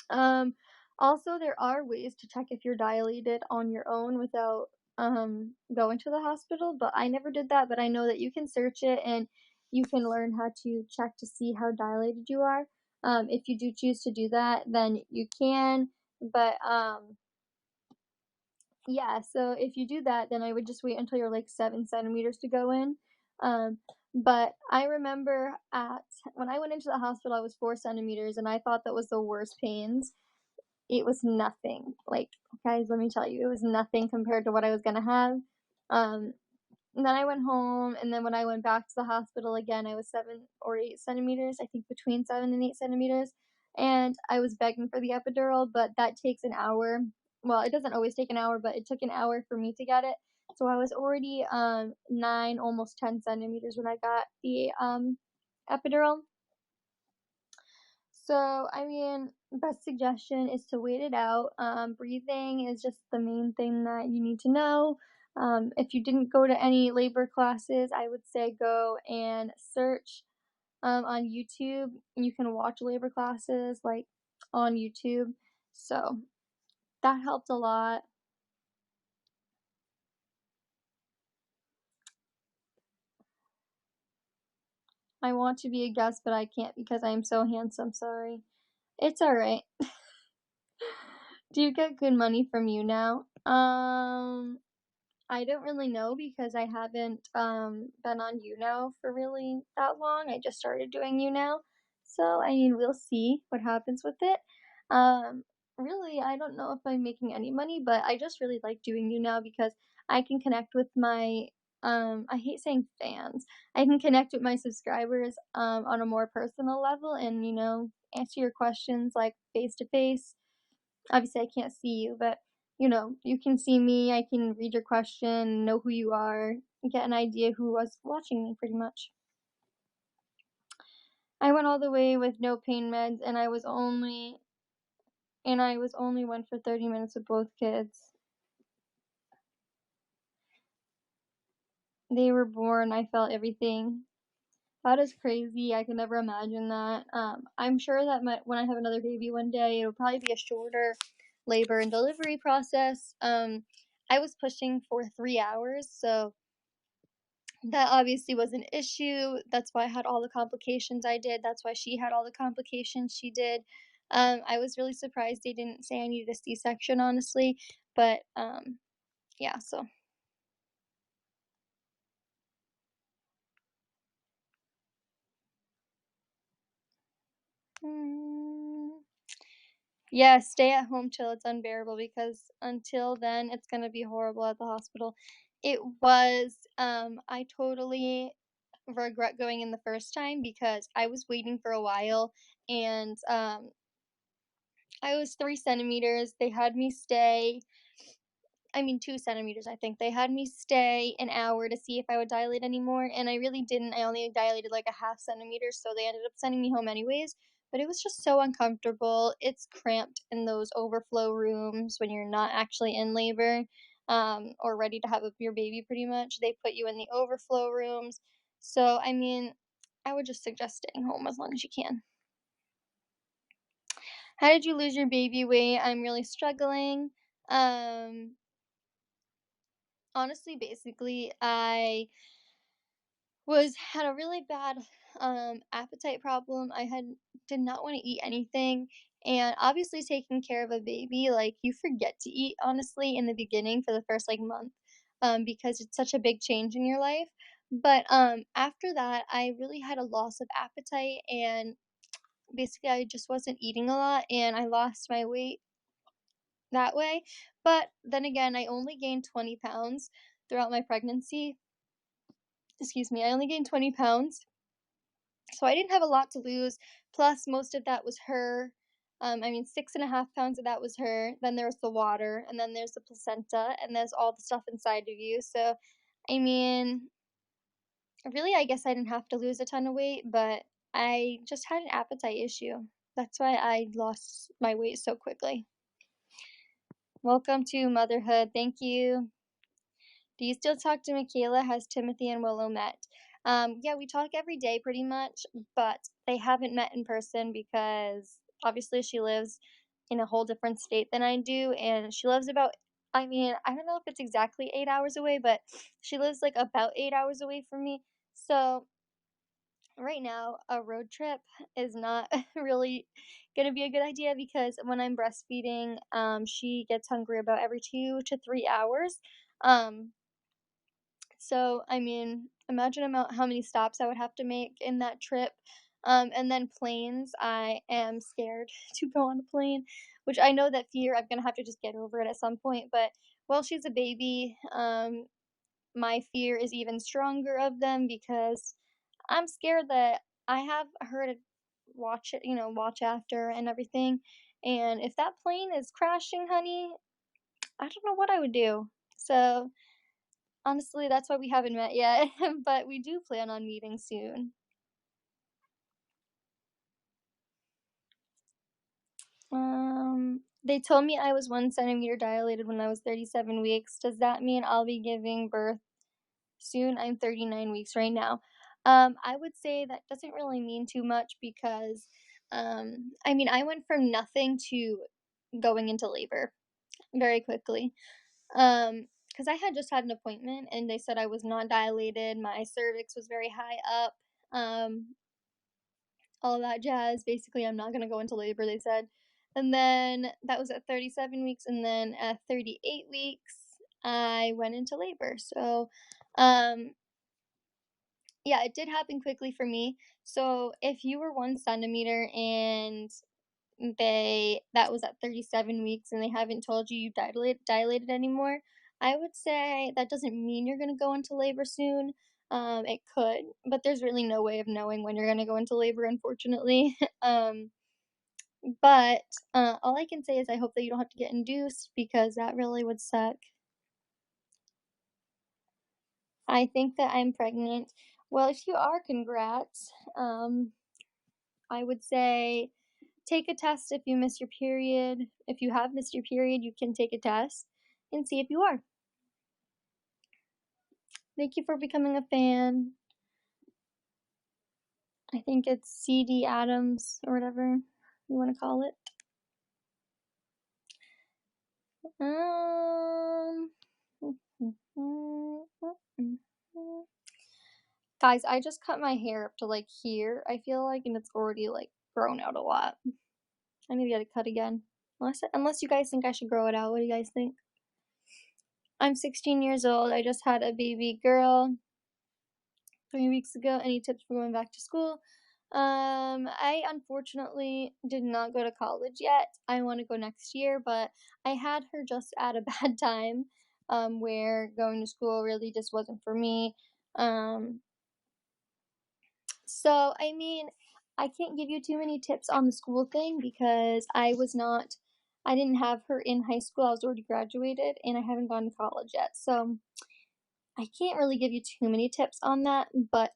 Um, Also, there are ways to check if you're dilated on your own without going to the hospital, but I never did that. But I know that you can search it and you can learn how to check to see how dilated you are. If you do choose to do that, then you can. But yeah, so if you do that, then I would just wait until you're like 7 centimeters to go in. Um, but I remember when I went into the hospital, I was 4 centimeters, and I thought that was the worst pains. It was nothing. Like, guys, let me tell you, it was nothing compared to what I was gonna have. Um, and then I went home, and then when I went back to the hospital again, I was 7 or 8 centimeters, I think between 7 and 8 centimeters. And I was begging for the epidural, but that takes an hour. Well, it doesn't always take an hour, but it took an hour for me to get it. So I was already 9, almost 10 centimeters when I got the epidural. So, I mean, best suggestion is to wait it out. Breathing is just the main thing that you need to know. If you didn't go to any labor classes, I would say go and search on YouTube. You can watch labor classes like on YouTube. So that helped a lot. I want to be a guest, but I can't because I am so handsome. Sorry. It's all right. Do you get good money from YouNow? I don't really know because I haven't been on YouNow for really that long. I just started doing YouNow. So, I mean, we'll see what happens with it. Um, Really, I don't know if I'm making any money, but I just really like doing YouNow because I can connect with my I hate saying fans. I can connect with my subscribers on a more personal level and, answer your questions like face to face. Obviously, I can't see you, but you can see me. I can read your question, know who you are, get an idea who was watching me pretty much. I went all the way with no pain meds, and I was only one for 30 minutes with both kids. They were born. I felt everything. That is crazy. I could never imagine that. I'm sure that when I have another baby one day, it'll probably be a shorter labor and delivery process. I was pushing for 3 hours, so that obviously was an issue. That's why I had all the complications I did. That's why she had all the complications she did. I was really surprised they didn't say I needed a C-section, honestly. But yeah, so. Mm, yeah, stay at home till it's unbearable because until then, it's gonna be horrible at the hospital. It was, I totally regret going in the first time because I was waiting for a while and I was 3 centimeters. They had me stay, 2 centimeters, I think. They had me stay an hour to see if I would dilate anymore, and I really didn't. I only dilated like a half centimeter, so they ended up sending me home anyways. But it was just so uncomfortable. It's cramped in those overflow rooms when you're not actually in labor or ready to have your baby, pretty much. They put you in the overflow rooms. So, I would just suggest staying home as long as you can. How did you lose your baby weight? I'm really struggling. Um, Honestly, basically, I had a really bad appetite problem. Did not want to eat anything, and obviously taking care of a baby, like you forget to eat honestly in the beginning for the first like month, because it's such a big change in your life. But after that, I really had a loss of appetite, and basically I just wasn't eating a lot, and I lost my weight that way. But then again, I only gained 20 pounds throughout my pregnancy. Excuse me, I only gained 20 pounds. So I didn't have a lot to lose. Plus, most of that was her. 6.5 pounds of that was her. Then there was the water, and then there's the placenta, and there's all the stuff inside of you. So, I mean, really, I guess I didn't have to lose a ton of weight, but I just had an appetite issue. That's why I lost my weight so quickly. Welcome to motherhood. Thank you. Do you still talk to Michaela? Has Timothy and Willow met? Yeah, we talk every day pretty much, but they haven't met in person because obviously she lives in a whole different state than I do, and she lives about, I don't know if it's exactly 8 hours away, but she lives like about 8 hours away from me. So right now, a road trip is not really gonna be a good idea because when I'm breastfeeding, she gets hungry about every 2 to 3 hours. Um, so, imagine how many stops I would have to make in that trip. And then planes, I am scared to go on a plane, which I know that fear, I'm gonna have to just get over it at some point. But while she's a baby, my fear is even stronger of them because I'm scared that I have her to watch after and everything. And if that plane is crashing, honey, I don't know what I would do. So, honestly, that's why we haven't met yet, but we do plan on meeting soon. They told me I was 1 centimeter dilated when I was 37 weeks. Does that mean I'll be giving birth soon? I'm 39 weeks right now. I would say that doesn't really mean too much because, I went from nothing to going into labor very quickly. Because I had just had an appointment and they said I was not dilated, my cervix was very high up, all that jazz. Basically, I'm not gonna go into labor, they said. And then that was at 37 weeks, and then at 38 weeks, I went into labor. So, yeah, it did happen quickly for me. So if you were 1 centimeter and that was at 37 weeks and they haven't told you dilated anymore, I would say that doesn't mean you're gonna go into labor soon. It could, but there's really no way of knowing when you're gonna go into labor, unfortunately. But all I can say is I hope that you don't have to get induced because that really would suck. I think that I'm pregnant. Well, if you are, congrats. I would say take a test if you miss your period. If you have missed your period, you can take a test and see if you are. Thank you for becoming a fan. I think it's CD Adams or whatever you want to call it. Guys, I just cut my hair up to like here, I feel like, and it's already like grown out a lot. I maybe gotta cut again. Unless you guys think I should grow it out. What do you guys think? I'm 16 years old. I just had a baby girl 3 weeks ago. Any tips for going back to school? I unfortunately did not go to college yet. I want to go next year, but I had her just at a bad time, where going to school really just wasn't for me. So I mean, I can't give you too many tips on the school thing because I didn't have her in high school. I was already graduated and I haven't gone to college yet. So I can't really give you too many tips on that, but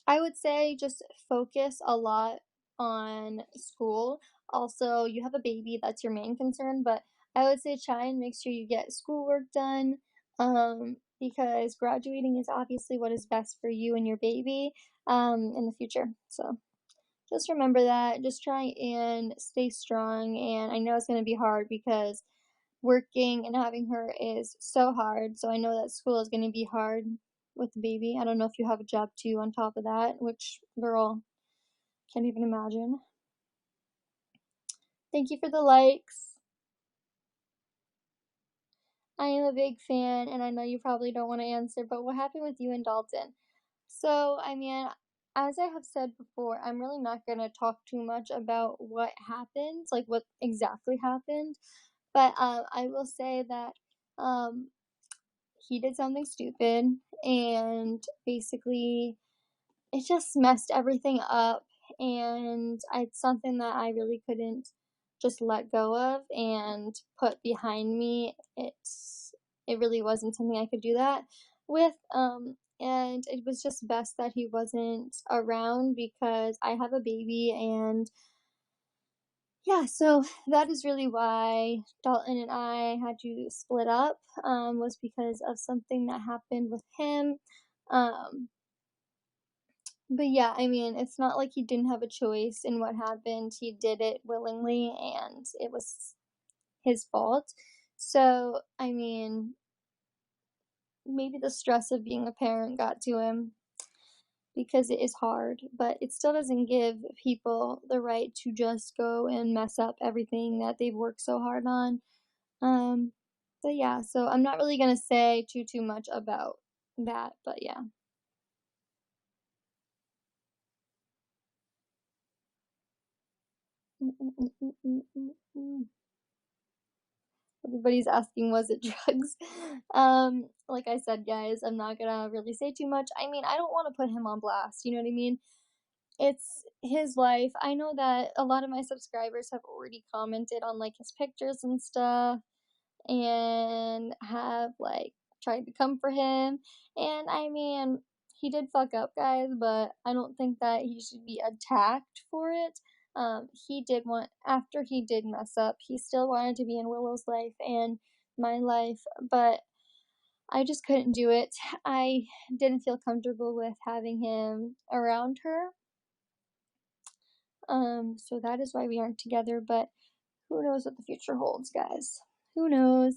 I would say just focus a lot on school. Also, you have a baby, that's your main concern, but I would say try and make sure you get schoolwork done, because graduating is obviously what is best for you and your baby, in the future. So just remember that. Just try and stay strong. And I know it's going to be hard because working and having her is so hard. So I know that school is going to be hard with the baby. I don't know if you have a job too on top of that, which, girl, can't even imagine. Thank you for the likes. I am a big fan, and I know you probably don't want to answer, but what happened with you and Dalton? So, I mean, as I have said before, I'm really not going to talk too much about what happened, like what exactly happened, but I will say that um, he did something stupid, and basically it just messed everything up, and it's something that I really couldn't just let go of and put behind me. It really wasn't something I could do that with, and it was just best that he wasn't around because I have a baby. And yeah, so that is really why Dalton and I had to split up, was because of something that happened with him. Um, but yeah, I mean, it's not like he didn't have a choice in what happened. He did it willingly and it was his fault. So, I mean, maybe the stress of being a parent got to him because it is hard, but it still doesn't give people the right to just go and mess up everything that they've worked so hard on. Um, but yeah, so I'm not really gonna say too much about that, but yeah. Everybody's asking, was it drugs? Like I said, guys, I'm not gonna really say too much. I mean, I don't want to put him on blast, you know what I mean? It's his life. I know that a lot of my subscribers have already commented on like his pictures and stuff and have like tried to come for him. And I mean, he did fuck up, guys, but I don't think that he should be attacked for it. He did want, after he did mess up, he still wanted to be in Willow's life and my life, but I just couldn't do it. I didn't feel comfortable with having him around her. So that is why we aren't together, but who knows what the future holds, guys? Who knows?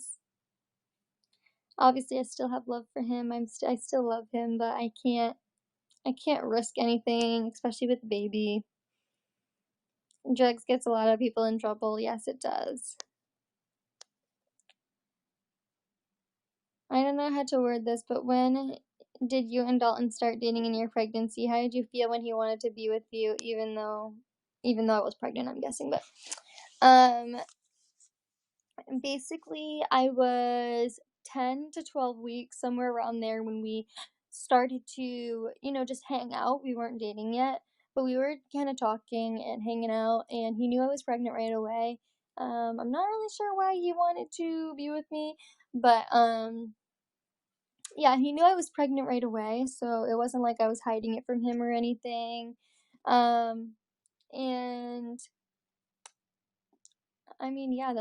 Obviously, I still have love for him. I still love him, but I can't risk anything, especially with the baby. Drugs gets a lot of people in trouble. Yes, it does. I don't know how to word this, but when did you and Dalton start dating in your pregnancy? How did you feel when he wanted to be with you, even though I was pregnant, I'm guessing, but um basically I was 10 to 12 weeks, somewhere around there, when we started to, just hang out. We weren't dating yet, but we were kind of talking and hanging out, and he knew I was pregnant right away. I'm not really sure why he wanted to be with me, but yeah, he knew I was pregnant right away, so it wasn't like I was hiding it from him or anything. Um, and I mean, yeah,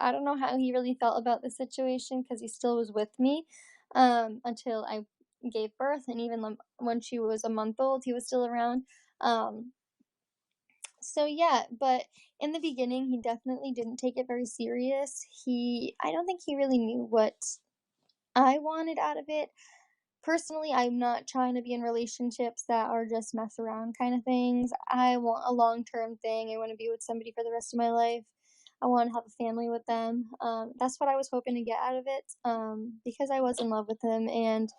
I don't know how he really felt about the situation because he still was with me until I gave birth, and even when she was a month old, he was still around. Um, so yeah, but in the beginning, he definitely didn't take it very serious. I don't think he really knew what I wanted out of it. Personally, I'm not trying to be in relationships that are just mess around kind of things. I want a long-term thing. I want to be with somebody for the rest of my life. I want to have a family with them. That's what I was hoping to get out of it, because I was in love with him. And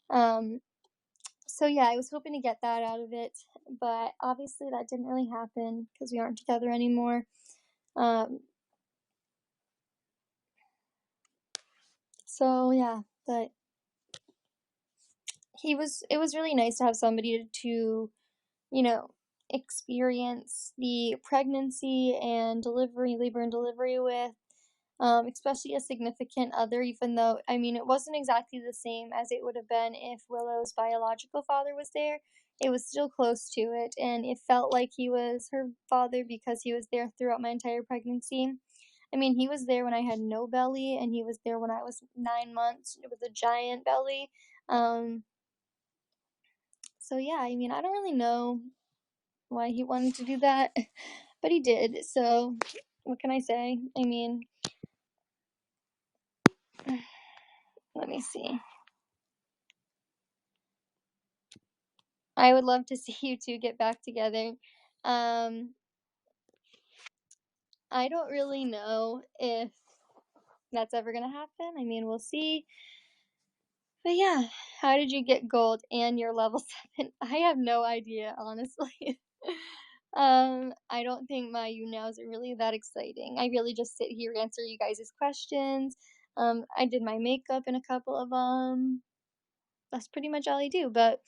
um, so, yeah, I was hoping to get that out of it. But obviously, that didn't really happen because we aren't together anymore. Um, so, yeah, but it was really nice to have somebody to you know, experience the pregnancy and delivery, labor and delivery with, especially a significant other, even though, I mean, it wasn't exactly the same as it would have been if Willow's biological father was there. It was still close to it, and it felt like he was her father because he was there throughout my entire pregnancy. I mean, he was there when I had no belly, and he was there when I was 9 months. It was a giant belly. Um, so yeah, I mean, I don't really know why he wanted to do that, but he did. So, what can I say? I mean, let me see. I would love to see you two get back together. Um, I don't really know if that's ever gonna happen. I mean, we'll see. But yeah, how did you get gold and your level 7? I have no idea, honestly. I don't think my YouNows are really that exciting. I really just sit here, answer you guys' questions. I did my makeup in a couple of them. That's pretty much all I do. But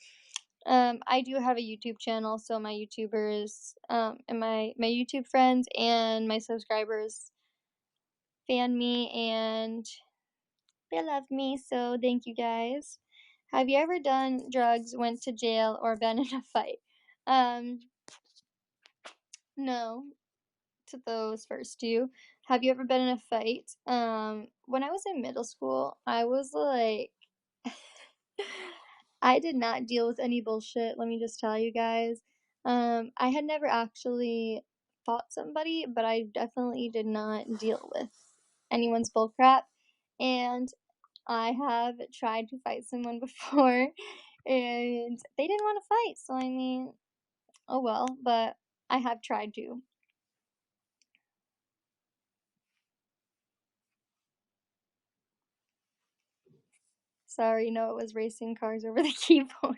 I do have a YouTube channel, so my YouTubers, and my YouTube friends and my subscribers fan me, and they love me, so thank you guys. Have you ever done drugs, went to jail, or been in a fight? Um, no, to those first two. Have you ever been in a fight? When I was in middle school, I was like, I did not deal with any bullshit, let me just tell you guys. I had never actually fought somebody, but I definitely did not deal with anyone's bullcrap. And I have tried to fight someone before, and they didn't want to fight, so I mean, oh well, but I have tried to. Sorry, no, it was racing cars over the keyboard.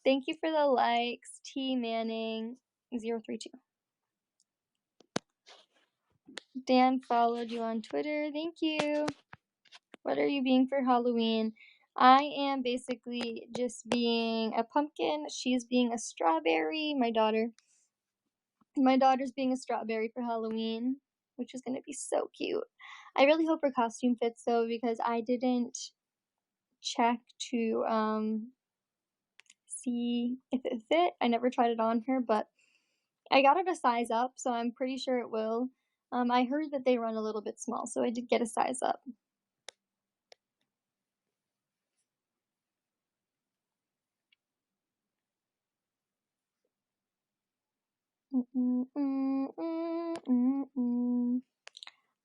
Thank you for the likes, T Manning 032. Dan followed you on Twitter. Thank you. What are you being for Halloween? I am basically just being a pumpkin. She's being a strawberry. My daughter's being a strawberry for Halloween, which is going to be so cute. I really hope her costume fits though, because I didn't check to see if it fit. I never tried it on her, but I got it a size up, so I'm pretty sure it will. I heard that they run a little bit small, so I did get a size up.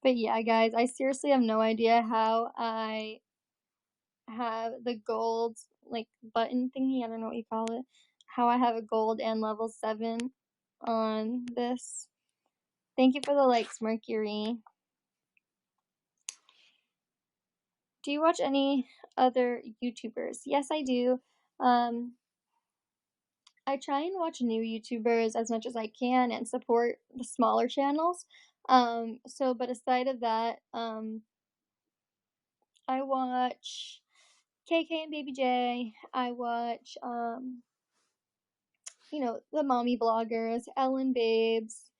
But yeah, guys, I seriously have no idea how I have the gold, like, button thingy, I don't know what you call it, how I have a gold and level 7 on this. Thank you for the likes, Mercury. Do you watch any other YouTubers? Yes, I do. I try and watch new YouTubers as much as I can and support the smaller channels. But aside of that, I watch KK and Baby J. I watch, the mommy vloggers, Ellen Babes,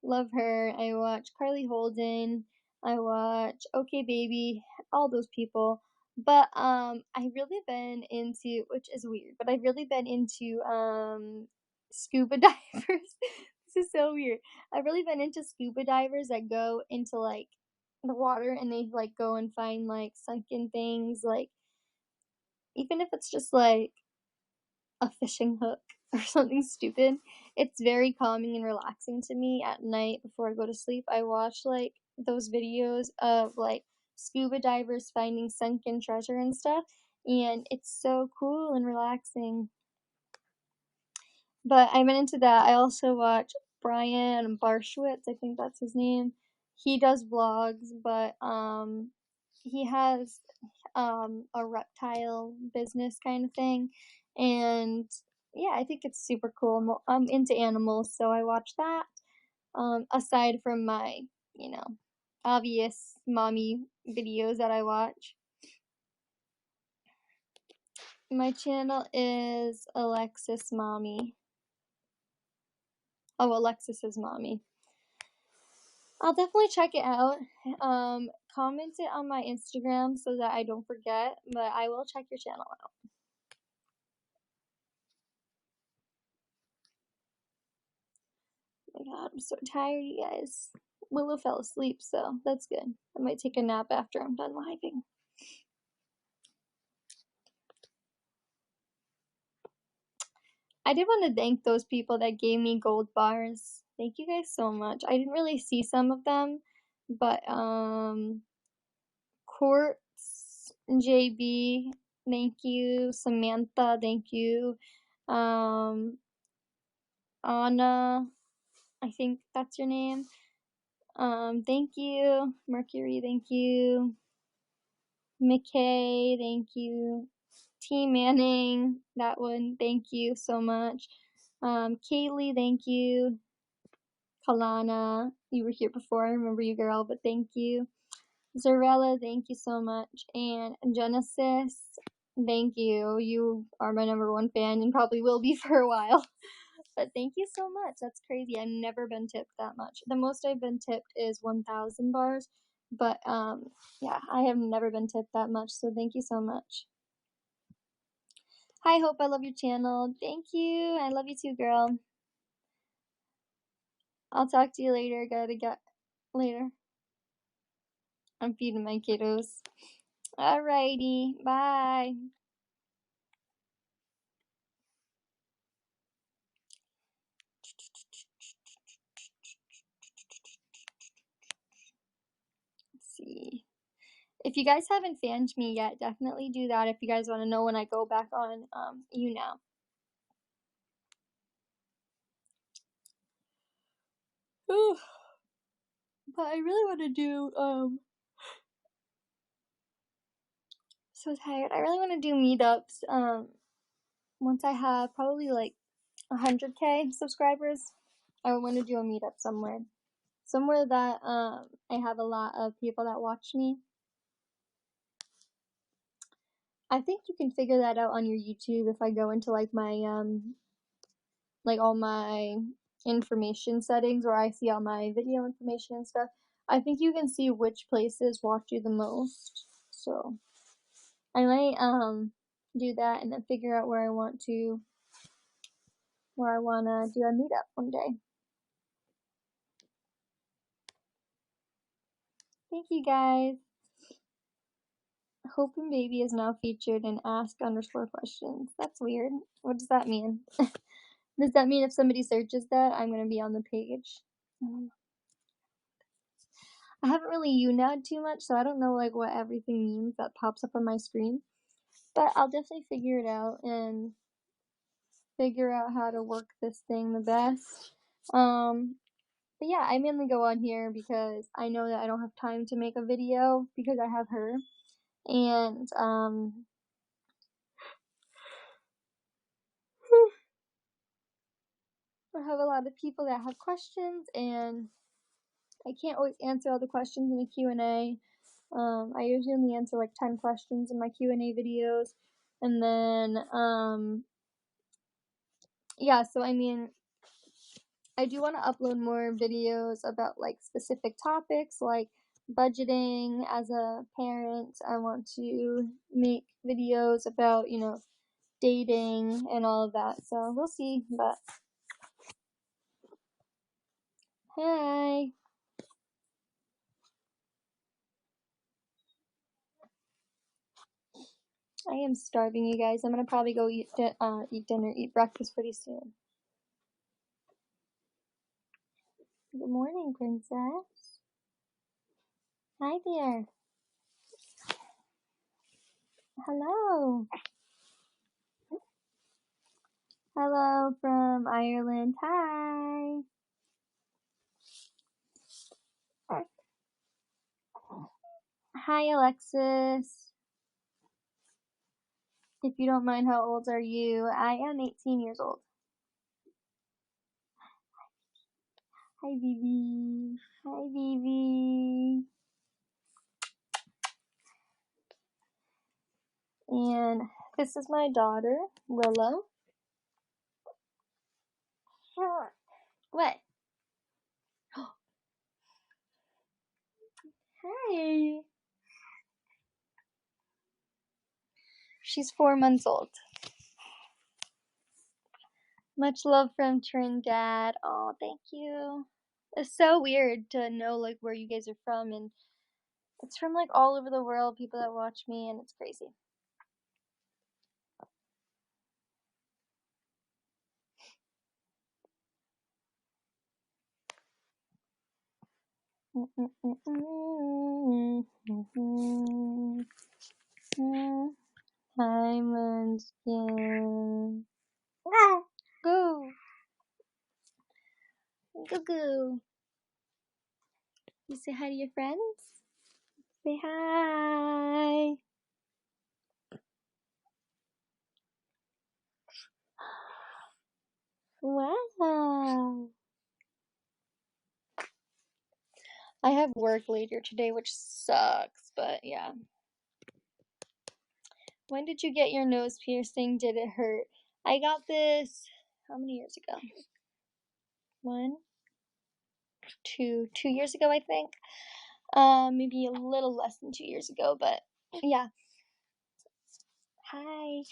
love her. I watch Carly Holden. I watch OK Baby, all those people. But I've really been into, which is weird, but I've really been into scuba divers. This is so weird. I've really been into scuba divers that go into like the water and they like go and find like sunken things, like even if it's just like a fishing hook or something stupid. It's very calming and relaxing to me at night before I go to sleep. I watch like those videos of like scuba divers finding sunken treasure and stuff, and it's so cool and relaxing. But I'm into that. I also watch Brian Barshwitz, I think that's his name. He does vlogs, but he has a reptile business kind of thing, and yeah, I think it's super cool. I'm into animals, so I watch that. Aside from my, obvious mommy videos that I watch. My channel is Alexis Mommy. Oh, Alexis's Mommy. I'll definitely check it out. Comment it on my Instagram so that I don't forget, but I will check your channel out. Oh my god, I'm so tired, you guys. Willow fell asleep, so that's good. I might take a nap after I'm done living. I did want to thank those people that gave me gold bars. Thank you guys so much. I didn't really see some of them, but Quartz, JB, thank you. Samantha, thank you. Anna, I think that's your name. Thank you. Mercury, thank you. McKay, thank you. T Manning, that one, thank you so much. Kaylee, thank you. Kalana, you were here before, I remember you, girl, but thank you. Zarella, thank you so much. And Genesis, thank you. You are my #1 fan and probably will be for a while. But thank you so much. That's crazy. I've never been tipped that much. The most I've been tipped is 1,000 bars. But yeah, I have never been tipped that much. So thank you so much. Hi, Hope. I love your channel. Thank you. I love you too, girl. I'll talk to you later. Gotta get later. I'm feeding my kiddos. Alrighty. Bye. Let's see. If you guys haven't fanned me yet, definitely do that if you guys want to know when I go back on YouNow. But I really want to do, so tired. I really want to do meetups, once I have probably like 100k subscribers. I want to do a meetup somewhere. Somewhere that, I have a lot of people that watch me. I think you can figure that out on your YouTube if I go into like my, like all my information settings where I see all my video information and stuff. I think you can see which places watch you the most. So I might do that and then figure out where I wanna do a meetup one day. Thank you guys. Hope and Baby is now featured in ask_questions. That's weird. What does that mean? Does that mean if somebody searches that, I'm gonna be on the page? I haven't really YouNow'd too much, so I don't know like what everything means that pops up on my screen. But I'll definitely figure it out and figure out how to work this thing the best. But yeah, I mainly go on here because I know that I don't have time to make a video because I have her. And I have a lot of people that have questions, and I can't always answer all the questions in a Q&A. I usually only answer like 10 questions in my Q&A videos. And then, yeah, so I mean, I do want to upload more videos about like specific topics like budgeting as a parent. I want to make videos about, you know, dating and all of that. So we'll see, but hey. I am starving, you guys. I'm gonna probably go eat dinner, eat breakfast pretty soon. Good morning, princess. Hi there. Hello. Hello from Ireland. Hi. Hi, Alexis. If you don't mind, how old are you? I am 18 years old. Hi, Vivi. Hi, Vivi. And this is my daughter, Willow. What? Hi. She's 4 months old. Much love from Trinidad. Oh, thank you. It's so weird to know like where you guys are from, and it's from like all over the world, people that watch me, and it's crazy. Hi, Munchkin. Go. Go, go. You say hi to your friends? Say hi. Wow. I have work later today, which sucks, but yeah. When did you get your nose piercing? Did it hurt? I got this, how many years ago? 2 years ago, I think. Maybe a little less than 2 years ago, but yeah. Hi.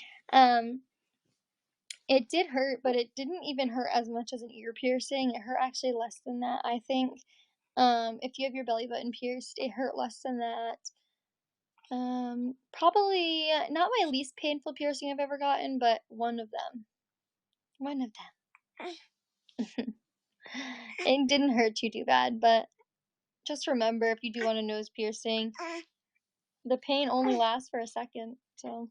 It did hurt, but it didn't even hurt as much as an ear piercing. It hurt actually less than that, I think. If you have your belly button pierced, it hurt less than that. Probably not my least painful piercing I've ever gotten, but one of them. It didn't hurt too bad, but just remember, if you do want a nose piercing, the pain only lasts for a second, so.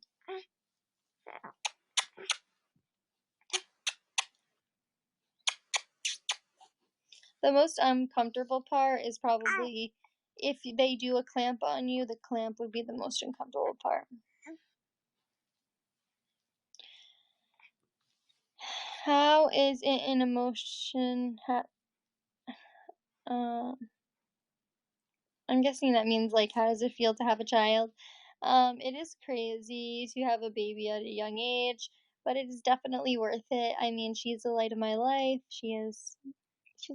The most uncomfortable part is probably if they do a clamp on you, the clamp would be the most uncomfortable part. How is it an emotion? I'm guessing that means like, how does it feel to have a child? It is crazy to have a baby at a young age, but it is definitely worth it. I mean, she's the light of my life. She's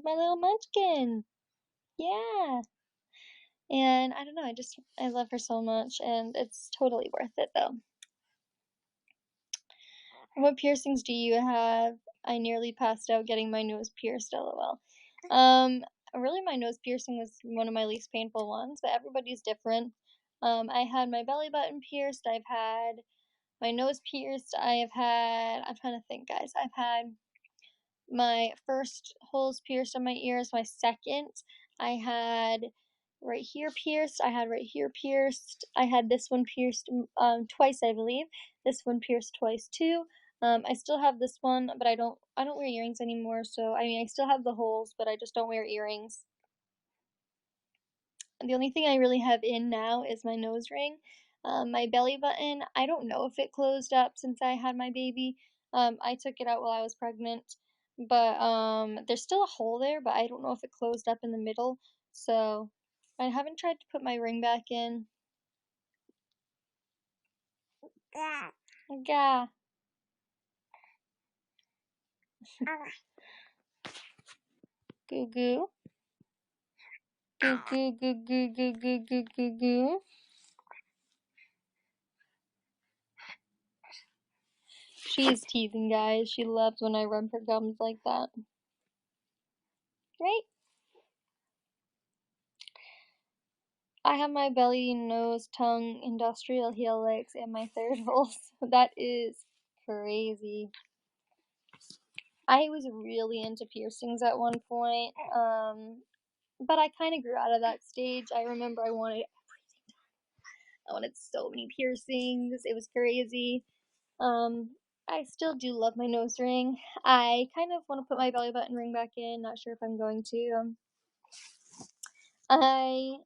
my little munchkin. Yeah. And I don't know, I love her so much, and it's totally worth it though. What piercings do you have? I nearly passed out getting my nose pierced, lol. Really my nose piercing was one of my least painful ones, but everybody's different. I had my belly button pierced, I've had my nose pierced, I'm trying to think, guys. I've had my first holes pierced on my ears. My second, I had right here pierced. I had right here pierced. I had this one pierced twice, I believe. This one pierced twice too. I still have this one, but I don't wear earrings anymore. So I mean, I still have the holes, but I just don't wear earrings. The only thing I really have in now is my nose ring. My belly button, I don't know if it closed up since I had my baby. I took it out while I was pregnant, but there's still a hole there, but I don't know if it closed up in the middle. So I haven't tried to put my ring back in. Yeah. Goo goo. Goo goo goo goo goo goo goo goo goo. She is teasing, guys. She loves when I rub her gums like that. Right? I have my belly, nose, tongue, industrial helix, and my third hole. That is crazy. I was really into piercings at one point, but I kind of grew out of that stage. I remember I wanted so many piercings. It was crazy. I still do love my nose ring. I kind of want to put my belly button ring back in. Not sure if I'm going to. Hi,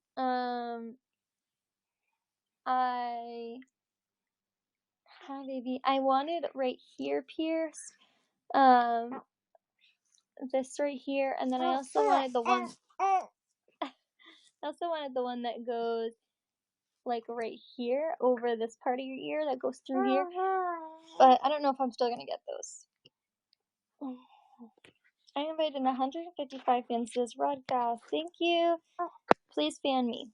baby. I wanted right here pierced. This right here, and then I also wanted the one. I also wanted the one that goes like right here over this part of your ear that goes through here. But I don't know if I'm still gonna get those. I invited 155 fans to this broadcast. Thank you. Please fan me.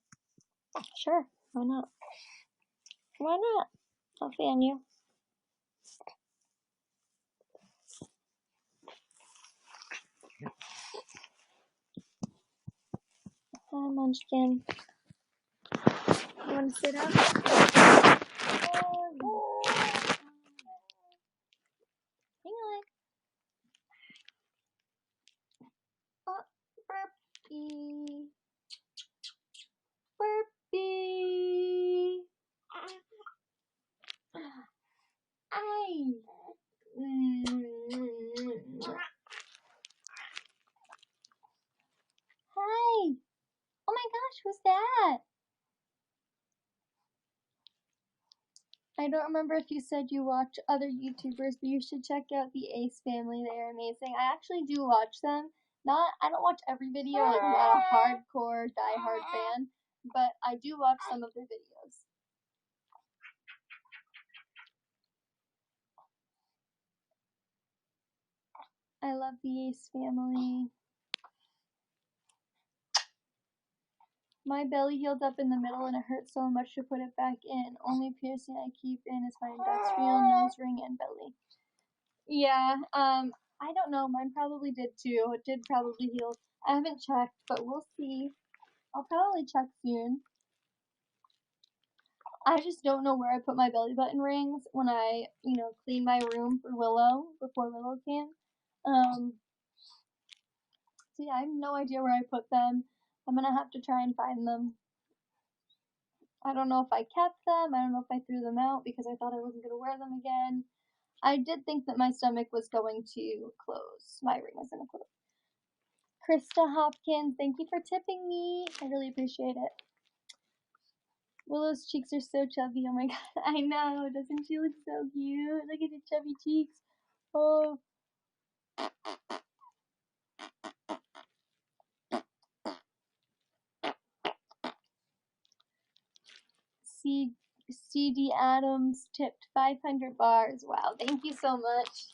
Sure. Why not? Why not? I'll fan you. Hi, Munchkin. You want to sit up? Hang on. Oh, burpee. Burpee. Ay. Hi. Oh my gosh, who's that? I don't remember if you said you watch other YouTubers, but you should check out the Ace family. They're amazing. I actually do watch them. I don't watch every video, like I'm not a hardcore, die-hard fan, but I do watch some of their videos. I love the Ace family. My belly healed up in the middle and it hurts so much to put it back in. Only piercing I keep in is my industrial nose ring and belly. Yeah, I don't know. Mine probably did too. It did probably heal. I haven't checked, but we'll see. I'll probably check soon. I just don't know where I put my belly button rings when I, clean my room for Willow before Willow came. So yeah, I have no idea where I put them. I'm gonna have to try and find them. I don't know if I kept them. I don't know if I threw them out because I thought I wasn't gonna wear them again. I did think that my stomach was going to close. My ring was gonna close. Krista Hopkins, thank you for tipping me. I really appreciate it. Willow's cheeks are so chubby. Oh my god, I know. Doesn't she look so cute? Look at the chubby cheeks. Oh. CD Adams tipped 500 bars. Wow, thank you so much.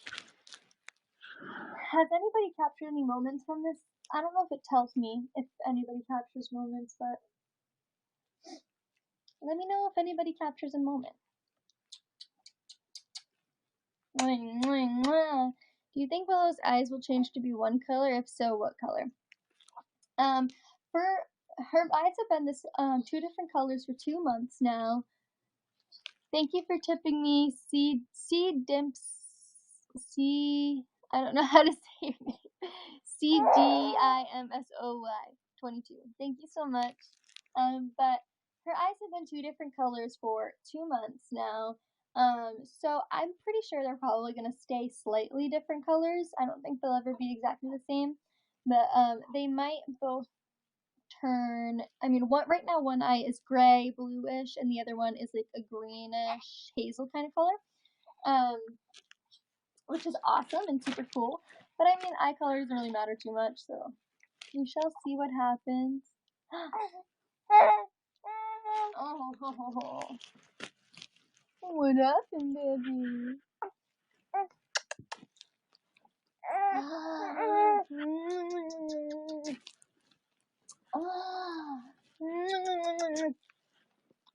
Has anybody captured any moments from this? I don't know if it tells me if anybody captures moments, but let me know if anybody captures a moment. Do you think Willow's eyes will change to be one color? If so, what color? For her eyes have been this 2 different colors for 2 months now. Thank you for tipping me, C Dimps. I don't know how to say your name. CGIMSOY 22. Thank you so much. But her eyes have been 2 different colors for 2 months now. So I'm pretty sure they're probably gonna stay slightly different colors. I don't think they'll ever be exactly the same. But they might both turn. I mean, right now one eye is gray, bluish, and the other one is like a greenish hazel kind of color. Which is awesome and super cool. But I mean, eye color doesn't really matter too much, so we shall see what happens. Oh, what happened, baby?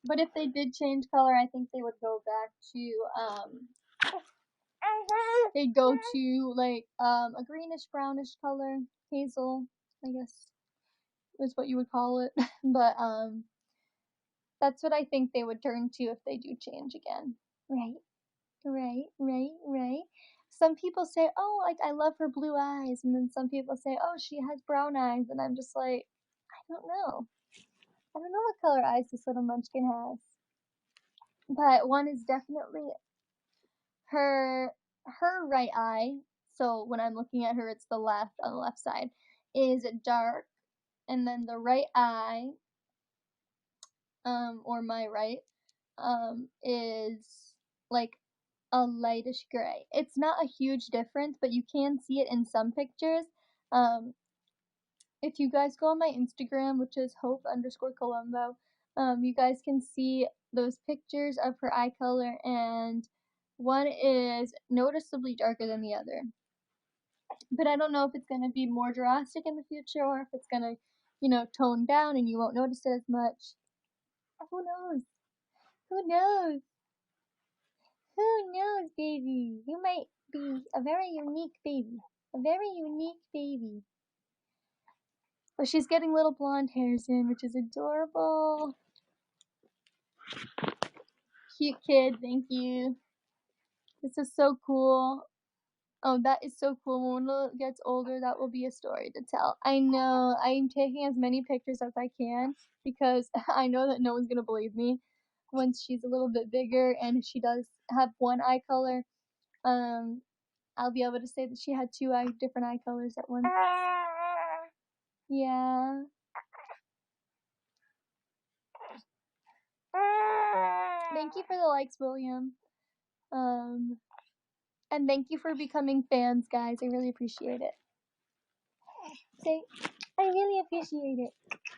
But if they did change color, I think they would go back to they'd go to like a greenish brownish color, hazel, I guess is what you would call it. But that's what I think they would turn to if they do change again. Right. Some people say, oh, like I love her blue eyes, and then some people say, oh, she has brown eyes, and I'm just like, I don't know what color eyes this little munchkin has. But one is definitely her right eye. So when I'm looking at her, it's the left on the left side is dark, and then the right eye, or my right, is like a lightish gray. It's not a huge difference, but you can see it in some pictures. If you guys go on my Instagram, which is Hope_Columbo, you guys can see those pictures of her eye color, and one is noticeably darker than the other. But I don't know if it's going to be more drastic in the future, or if it's going to, tone down and you won't notice it as much. Who knows? Who knows? Who knows, baby? You might be a very unique baby. A very unique baby. But she's getting little blonde hairs in, which is adorable. Cute kid, thank you. This is so cool. Oh, that is so cool. When Willow gets older, that will be a story to tell. I know. I'm taking as many pictures as I can because I know that no one's going to believe me once she's a little bit bigger and she does have one eye color. I'll be able to say that she had 2 different eye colors at once. Yeah. Thank you for the likes, William. And thank you for becoming fans, guys. I really appreciate it. Say, I really appreciate it.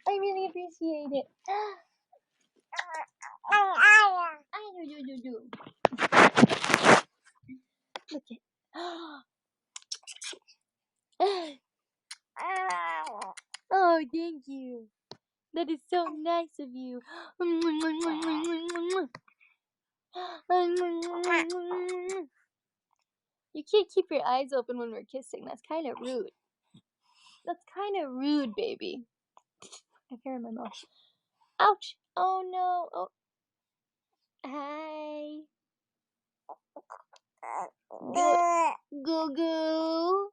I really appreciate it. I do. Look it. Oh, thank you. That is so nice of you. You can't keep your eyes open when we're kissing. That's kind of rude. Baby. I have hair in my mouth. Ouch. Oh, no. Oh. Hi. Goo goo.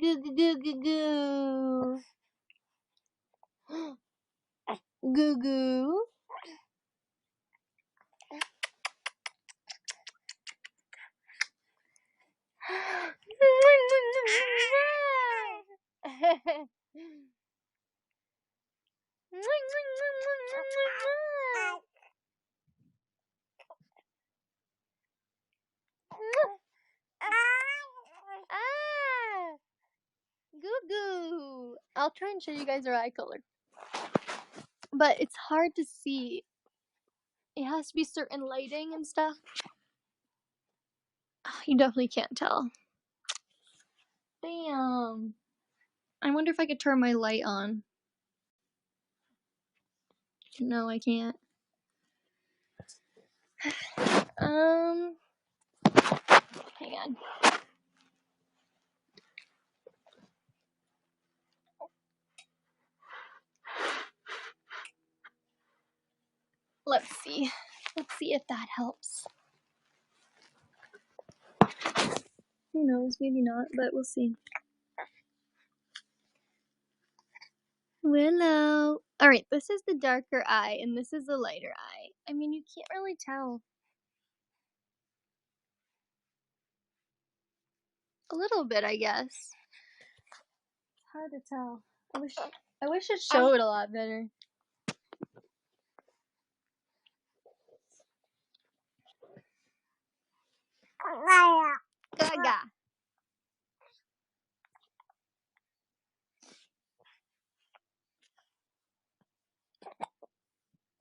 Goo. Goo goo. Goo goo. I'll try and show you guys her eye color. But it's hard to see. It has to be certain lighting and stuff. You definitely can't tell. Damn. I wonder if I could turn my light on. No, I can't. Hang on. Let's see. Let's see if that helps. Who knows? Maybe not, but we'll see. Willow. Alright, this is the darker eye, and this is the lighter eye. I mean, you can't really tell. A little bit, I guess. It's hard to tell. I wish it showed a lot better. Gaga.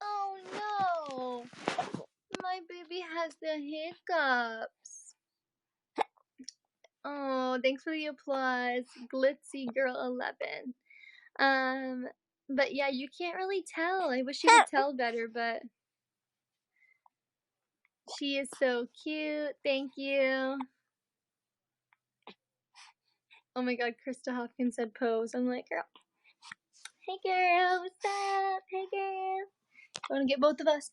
Oh no! My baby has the hiccups. Oh, thanks for the applause. Glitzy Girl 11. But yeah, you can't really tell. I wish you could tell better, but she is so cute. Thank you. Oh my god, Krista Hopkins said pose. I'm like, girl. Hey girl, what's up? Hey girl. Wanna get both of us?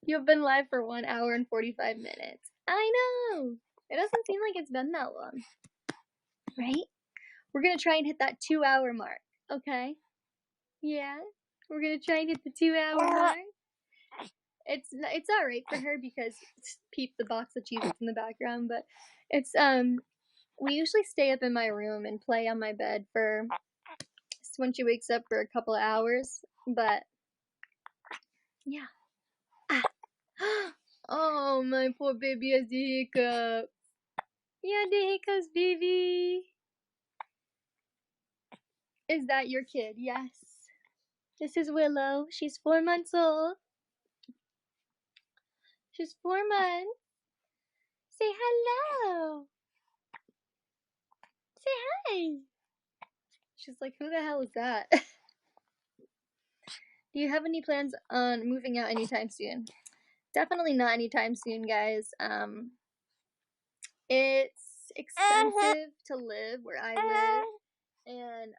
You've been live for 1 hour and 45 minutes. I know! It doesn't seem like it's been that long. Right? We're gonna try and hit that 2-hour mark, okay? Yeah? We're gonna try and hit the 2-hour mark. It's alright for her because peep the box of Cheez-Its in the background, but it's we usually stay up in my room and play on my bed for when she wakes up for a couple of hours, but yeah. Oh, my poor baby has the hiccups. Yeah, the hiccups, baby. Is that your kid? Yes. This is Willow. She's 4 months old. She's 4 months. Say hello. Say hi. She's like, who the hell is that? Do you have any plans on moving out anytime soon? Definitely not anytime soon, guys. It's expensive to live where I live. And,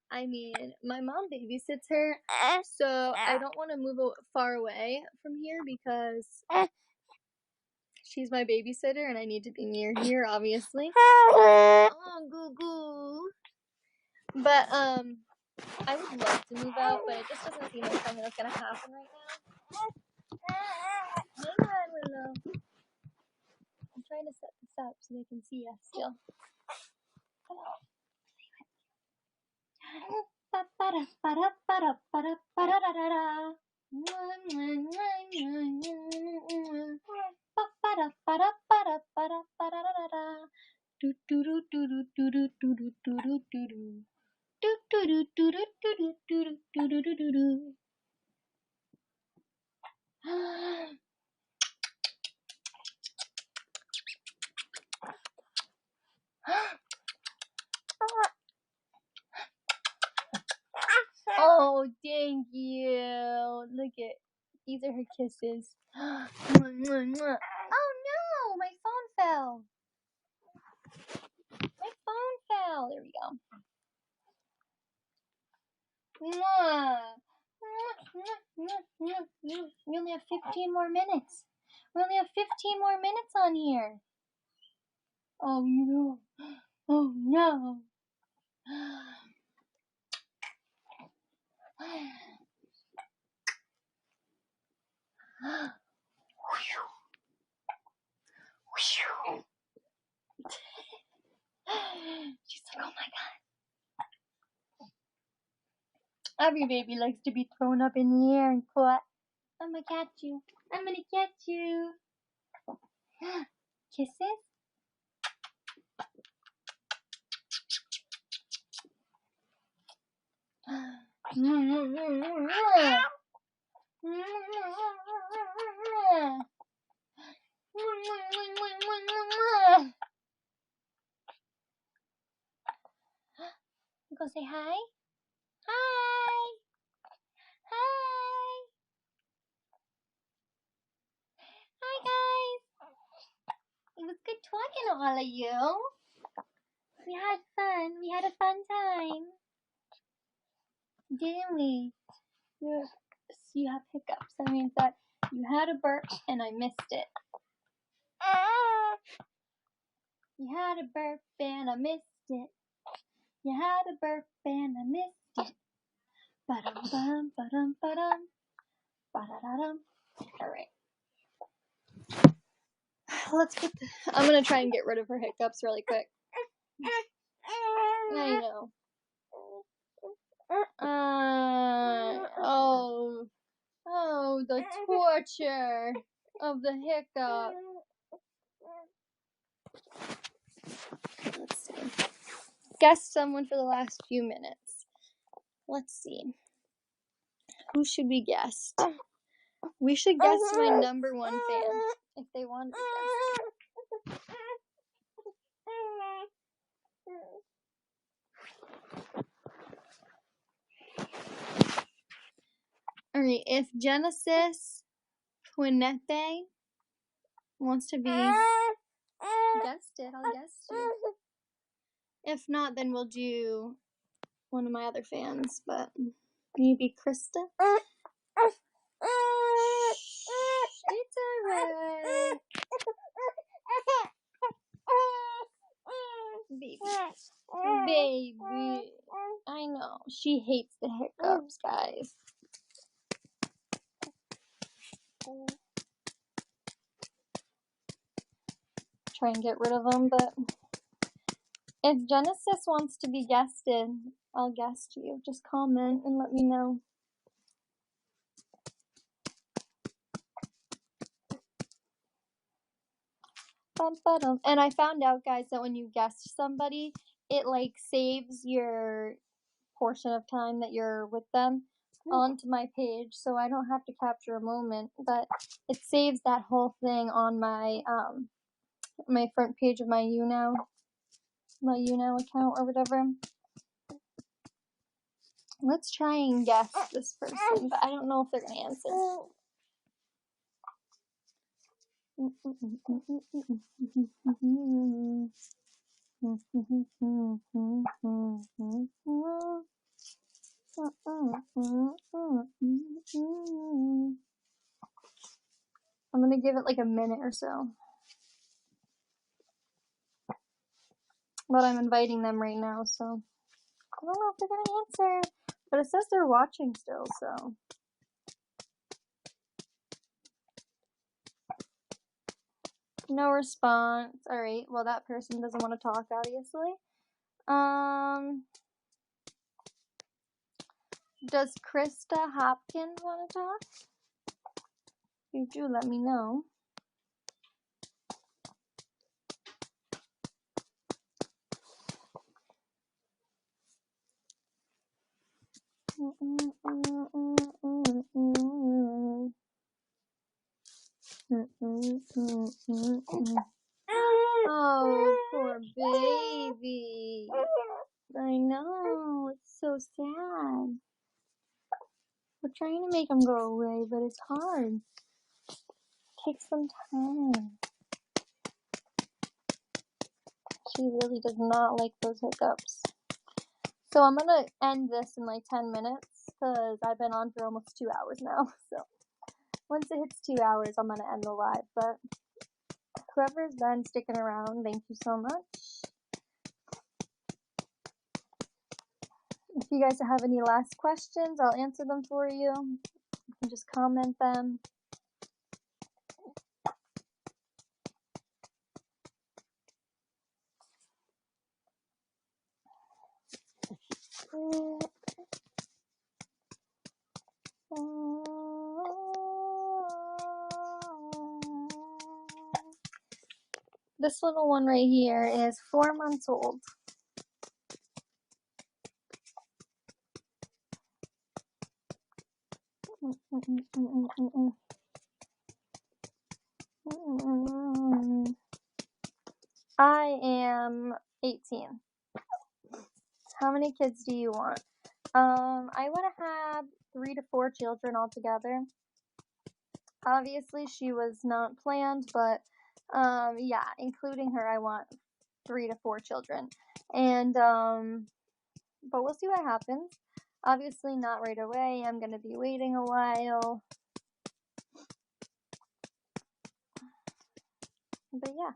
I mean, my mom babysits her, so I don't want to move far away from here because she's my babysitter and I need to be near here, obviously. Oh, goo goo. But, I would love to move out, but it just doesn't seem like something that's gonna happen right now. Hang on, Willow. I'm trying to set this up so they can see us still. Come on. Oh, thank you. Look at, these are her kisses. Oh no, my phone fell. My phone fell. There we go. We only have 15 more minutes. We only have 15 more minutes on here. Oh no. Oh no. She's like, oh my god. Every baby likes to be thrown up in the air and caught. I'm gonna catch you. I'm gonna catch you. Kisses? Go say hi. Hi. Hi. Hi, guys. It was good talking to all of you. We had fun. We had a fun time. Didn't we? You have hiccups. That means that you had a burp and I missed it. You had a burp and I missed it. You had a burp and I missed it. Ba-dum, ba-dum, ba-dum, ba-da-da-dum. All right. I'm going to try and get rid of her hiccups really quick. I know. Oh, the torture of the hiccup. Let's see. Guess someone for the last few minutes. Let's see. Who should we guess? We should guess my number one fan, if they want to guess. Alright, if Genesis Quinete wants to be guessed it, I'll guess you. If not, then we'll do one of my other fans, but maybe Krista? It's alright. Baby. I know. She hates the hiccups, guys. Try and get rid of them, but if Genesis wants to be guested, I'll guest you. Just comment and let me know. And I found out, guys, that when you guest somebody, it like saves your portion of time that you're with them onto my page, so I don't have to capture a moment, but it saves that whole thing on my my front page of my YouNow account or whatever. Let's try and guess this person, but I don't know if they're gonna answer. I'm gonna give it like a minute or so. But I'm inviting them right now, so I don't know if they're gonna answer. But it says they're watching still, so. No response. Alright, well that person doesn't want to talk, obviously. Does Krista Hopkins want to talk? You do let me know. Oh, poor baby. I know, it's so sad. We're trying to make him go away, but it's hard. It takes some time. She really does not like those hiccups. So I'm going to end this in like 10 minutes because I've been on for almost 2 hours now. So once it hits 2 hours, I'm going to end the live. But whoever's been sticking around, thank you so much. If you guys have any last questions, I'll answer them for you. You can just comment them. This little one right here is 4 months old. I am 18. How many kids do you want? I want to have 3 to 4 children altogether. Obviously, she was not planned, but yeah, including her, I want 3 to 4 children. And but we'll see what happens. Obviously, not right away. I'm gonna be waiting a while. But yeah.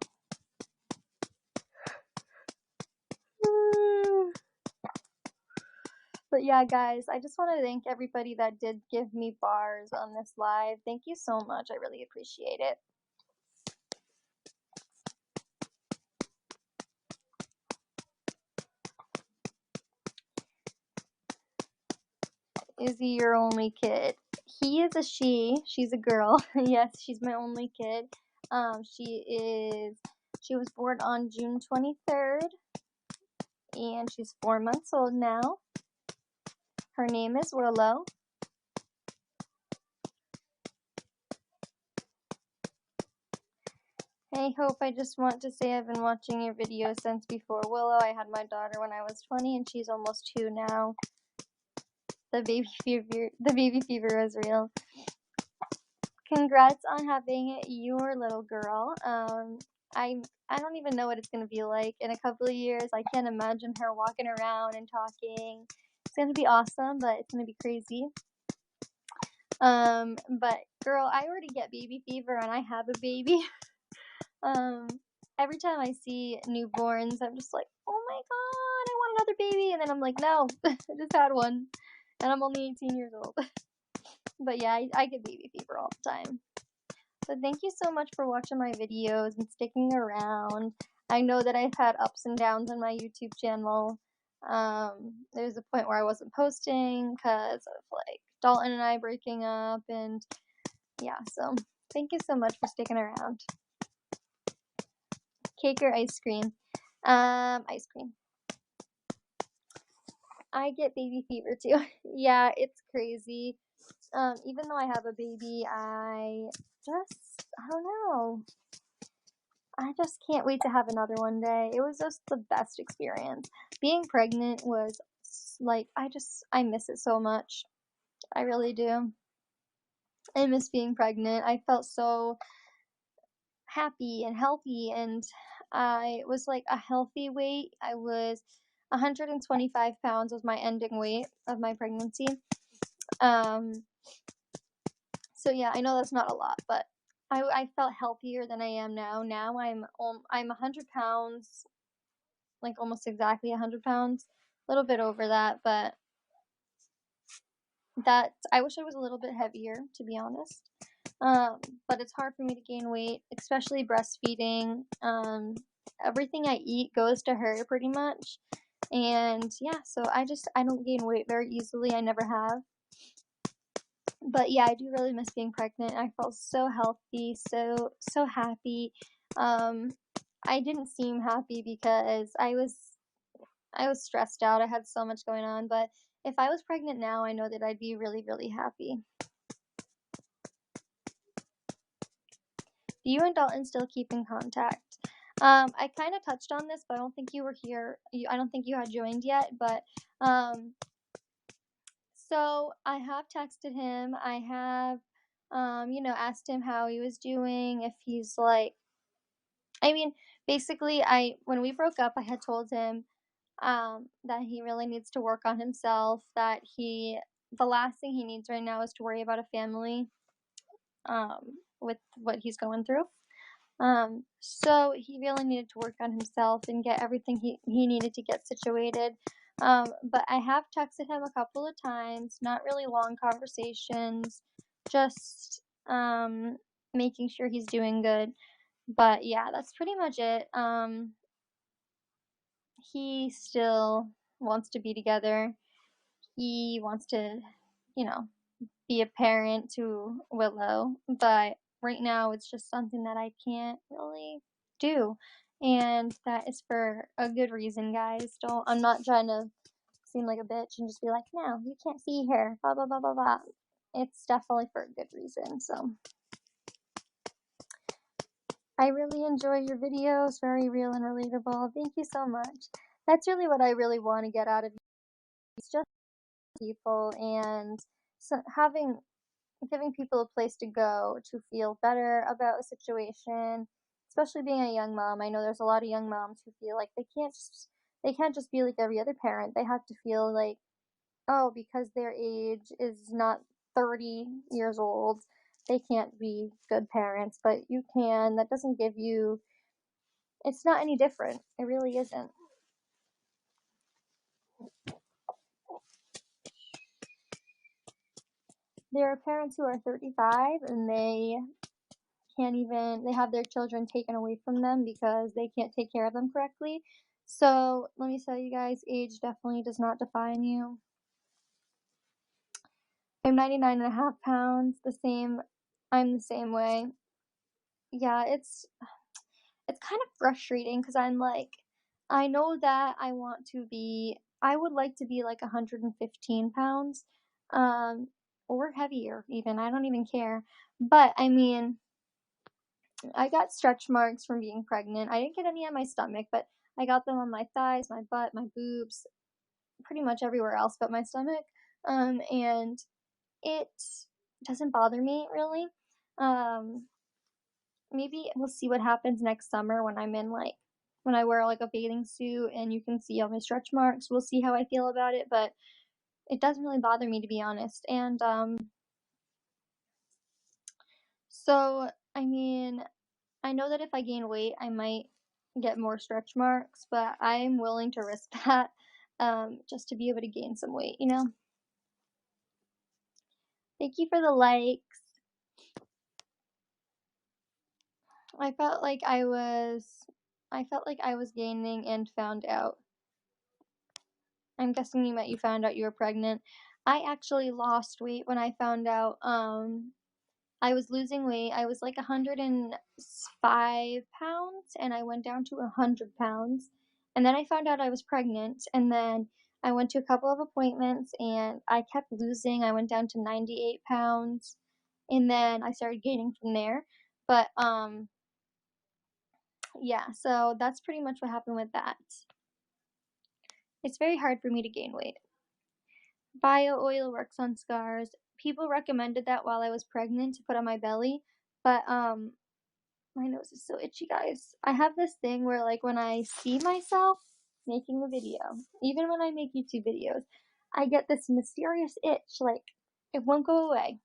But yeah, guys, I just want to thank everybody that did give me bars on this live. Thank you so much. I really appreciate it. Is he your only kid? He is a she. She's a girl. Yes, she's my only kid. She was born on June 23rd, and she's 4 months old now. Her name is Willow. Hey, Hope, I just want to say I've been watching your videos since before Willow. I had my daughter when I was 20, and she's almost 2 now. The baby fever is real. Congrats on having your little girl. I don't even know what it's gonna be like in a couple of years. I can't imagine her walking around and talking. It's gonna be awesome, but it's gonna be crazy. But girl, I already get baby fever and I have a baby. Every time I see newborns, I'm just like, oh my god, I want another baby, and then I'm like, no, I just had one, and I'm only 18 years old. But yeah, I get baby fever all the time. So thank you so much for watching my videos and sticking around. I know that I've had ups and downs on my YouTube channel. There's a point where I wasn't posting because of like Dalton and I breaking up, and yeah, so thank you so much for sticking around. Cake or ice cream? Ice cream. I get baby fever too. Yeah, it's crazy. Even though I have a baby, I don't know. I just can't wait to have another one day. It was just the best experience. Being pregnant was like, I miss it so much. I really do. I miss being pregnant. I felt so happy and healthy, and I was like a healthy weight. I was 125 pounds was my ending weight of my pregnancy. So yeah, I know that's not a lot, but I felt healthier than I am now. Now I'm 100 pounds, like almost exactly 100 pounds, a little bit over that, but I wish I was a little bit heavier, to be honest. But it's hard for me to gain weight, especially breastfeeding. Everything I eat goes to her pretty much. And yeah, so I don't gain weight very easily. I never have. But yeah, I do really miss being pregnant. I felt so healthy, so happy. I didn't seem happy because I was stressed out. I had so much going on, but if I was pregnant now, I know that I'd be really, really happy. Do you and Dalton still keep in contact? I kind of touched on this, but I don't think you were here. I don't think you had joined yet, but so I have texted him. I have, asked him how he was doing, if he's like, basically, when we broke up, I had told him that he really needs to work on himself, that the last thing he needs right now is to worry about a family, with what he's going through. So he really needed to work on himself and get everything he needed to get situated. But I have texted him a couple of times, not really long conversations, just making sure he's doing good. But yeah, that's pretty much it. He still wants to be together. He wants to, be a parent to Willow, but right now it's just something that I can't really do. And that is for a good reason, guys. I'm not trying to seem like a bitch and just be like, no, you can't see her, blah, blah, blah, blah, blah. It's definitely for a good reason, so. I really enjoy your videos, very real and relatable. Thank you so much. That's really what I really want to get out of you. It's just people and giving people a place to go to feel better about a situation, especially being a young mom. I know there's a lot of young moms who feel like they can't just be like every other parent. They have to feel like, oh, because their age is not 30 years old, they can't be good parents, but you can. That doesn't give you It's not any different. It really isn't. There are parents who are 35 and they have their children taken away from them because they can't take care of them correctly. So let me tell you guys, age definitely does not define you. I'm 99.5 pounds, I'm the same way. Yeah, it's kind of frustrating because I'm like, I know that I would like to be like 115 pounds, or heavier even. I don't even care. But I mean, I got stretch marks from being pregnant. I didn't get any on my stomach, but I got them on my thighs, my butt, my boobs, pretty much everywhere else but my stomach. And it doesn't bother me really. Maybe we'll see what happens next summer when when I wear like a bathing suit and you can see all my stretch marks. We'll see how I feel about it, but it doesn't really bother me, to be honest. And so I mean, I know that if I gain weight, I might get more stretch marks, but I'm willing to risk that, just to be able to gain some weight, you know? Thank you for the likes. I felt like I was gaining and found out. I'm guessing you found out you were pregnant. I actually lost weight when I found out, I was losing weight. I was like 105 pounds and I went down to 100 pounds. And then I found out I was pregnant. And then I went to a couple of appointments and I kept losing. I went down to 98 pounds. And then I started gaining from there. But, yeah, so that's pretty much what happened with that. It's very hard for me to gain weight. Bio oil works on scars. People recommended that while I was pregnant to put on my belly, but my nose is so itchy, guys. I have this thing where like when I see myself making a video, even when I make YouTube videos, I get this mysterious itch, like it won't go away.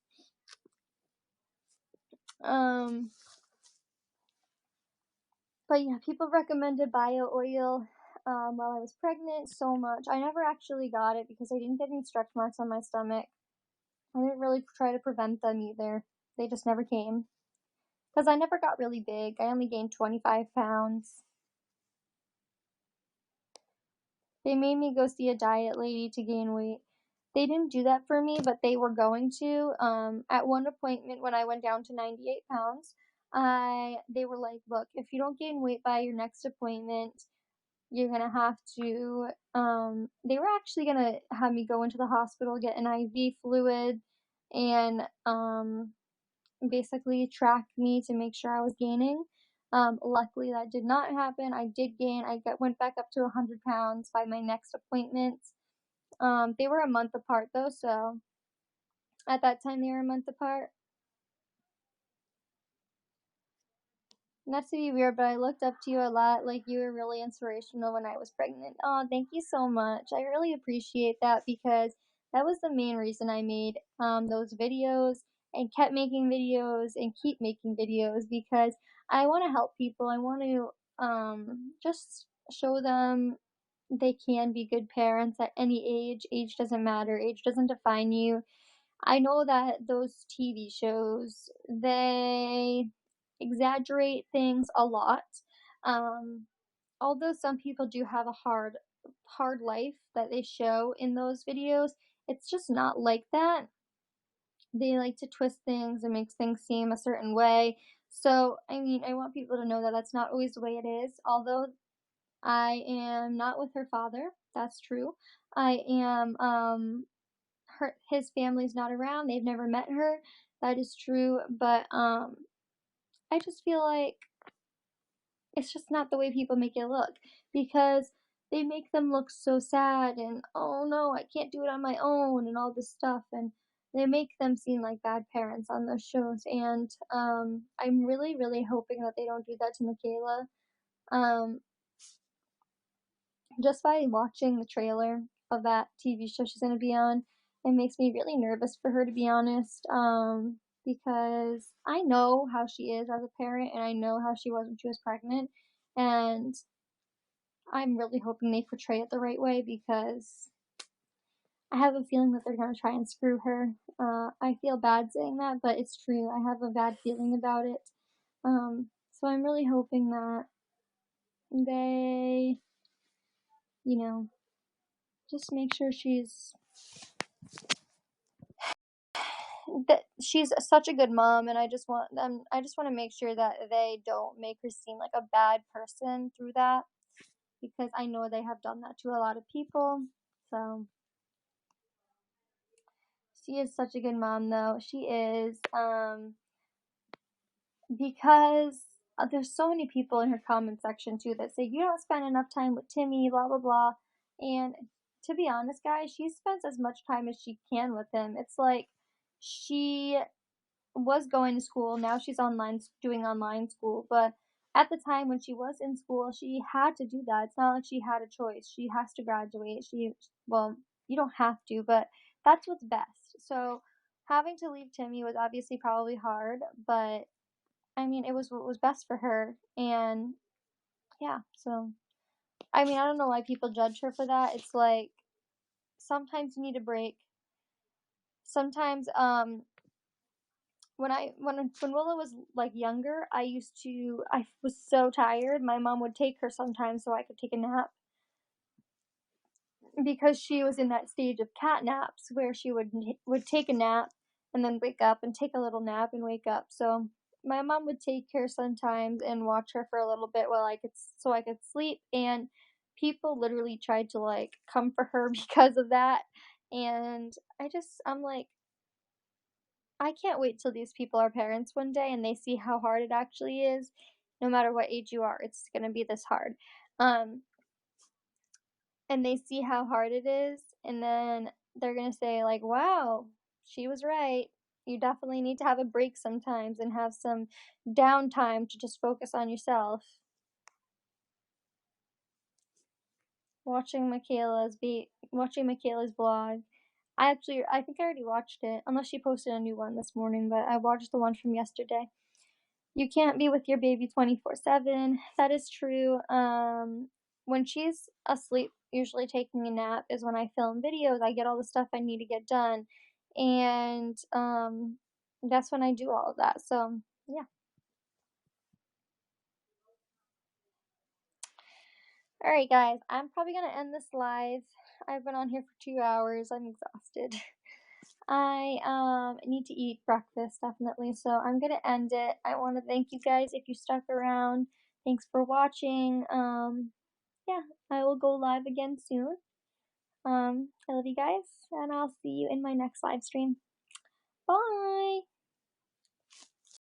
But yeah, people recommended bio oil while I was pregnant so much. I never actually got it because I didn't get any stretch marks on my stomach. I didn't really try to prevent them either. They just never came. Because I never got really big. I only gained 25 pounds. They made me go see a diet lady to gain weight. They didn't do that for me, but they were going to. At one appointment when I went down to 98 pounds, they were like, look, if you don't gain weight by your next appointment, you're gonna have to, they were actually gonna have me go into the hospital, get an IV fluid, and, basically track me to make sure I was gaining. Luckily that did not happen. I did gain. Went back up to 100 pounds by my next appointment. They were a month apart though, so at that time they were a month apart. Not to be weird, but I looked up to you a lot. Like, you were really inspirational when I was pregnant. Oh, thank you so much. I really appreciate that because that was the main reason I made those videos and kept making videos and keep making videos because I want to help people. I want to just show them they can be good parents at any age. Age doesn't matter. Age doesn't define you. I know that those TV shows, they exaggerate things a lot. Um, Although some people do have a hard life that they show in those videos, it's just not like that. They like to twist things and make things seem a certain way. So, I mean, I want people to know that that's not always the way it is. Although I am not with her father, that's true. I am, his family's not around. They've never met her. That is true. But I just feel like it's just not the way people make it look because they make them look so sad and oh no, I can't do it on my own and all this stuff, and they make them seem like bad parents on those shows. And I'm really, really hoping that they don't do that to Michaela. Um, just by watching the trailer of that TV show she's gonna be on, it makes me really nervous for her, to be honest. Because I know how she is as a parent and I know how she was when she was pregnant. and I'm really hoping they portray it the right way because I have a feeling that they're gonna try and screw her. I feel bad saying that, but it's true. I have a bad feeling about it. So I'm really hoping that they, you know, just make sure she's such a good mom, and I just want to make sure that they don't make her seem like a bad person through that, because I know they have done that to a lot of people. So she is such a good mom, though. She is, because there's so many people in her comment section too that say you don't spend enough time with Timmy, blah blah blah. And to be honest, guys, she spends as much time as she can with him. It's like she was going to school, now she's doing online school, but at the time when she was in school, she had to do that. It's not like she had a choice. She has to graduate. Well, you don't have to, but that's what's best. So having to leave Timmy was obviously probably hard, but I mean, it was what was best for her, and yeah, so I mean, I don't know why people judge her for that. It's like sometimes you need a break. Sometimes when Willow was like younger, I was so tired. My mom would take her sometimes so I could take a nap, because she was in that stage of cat naps where she would take a nap and then wake up and take a little nap and wake up. So my mom would take her sometimes and watch her for a little bit while I could sleep, and people literally tried to like come for her because of that. And I'm like, I can't wait till these people are parents one day and they see how hard it actually is. No matter what age you are, it's going to be this hard. Um and they see how hard it is, and then they're going to say like, "Wow, she was right. You definitely need to have a break sometimes and have some downtime to just focus on yourself." Watching Michaela's vlog. I think I already watched it, unless she posted a new one this morning, but I watched the one from yesterday. You can't be with your baby 24/7. That is true. When she's asleep, usually taking a nap, is when I film videos. I get all the stuff I need to get done, and that's when I do all of that. So yeah. All right, guys. I'm probably gonna end this live. I've been on here for 2 hours. I'm exhausted. I need to eat breakfast definitely, so I'm gonna end it. I want to thank you guys if you stuck around. Thanks for watching. Yeah, I will go live again soon. I love you guys, and I'll see you in my next live stream.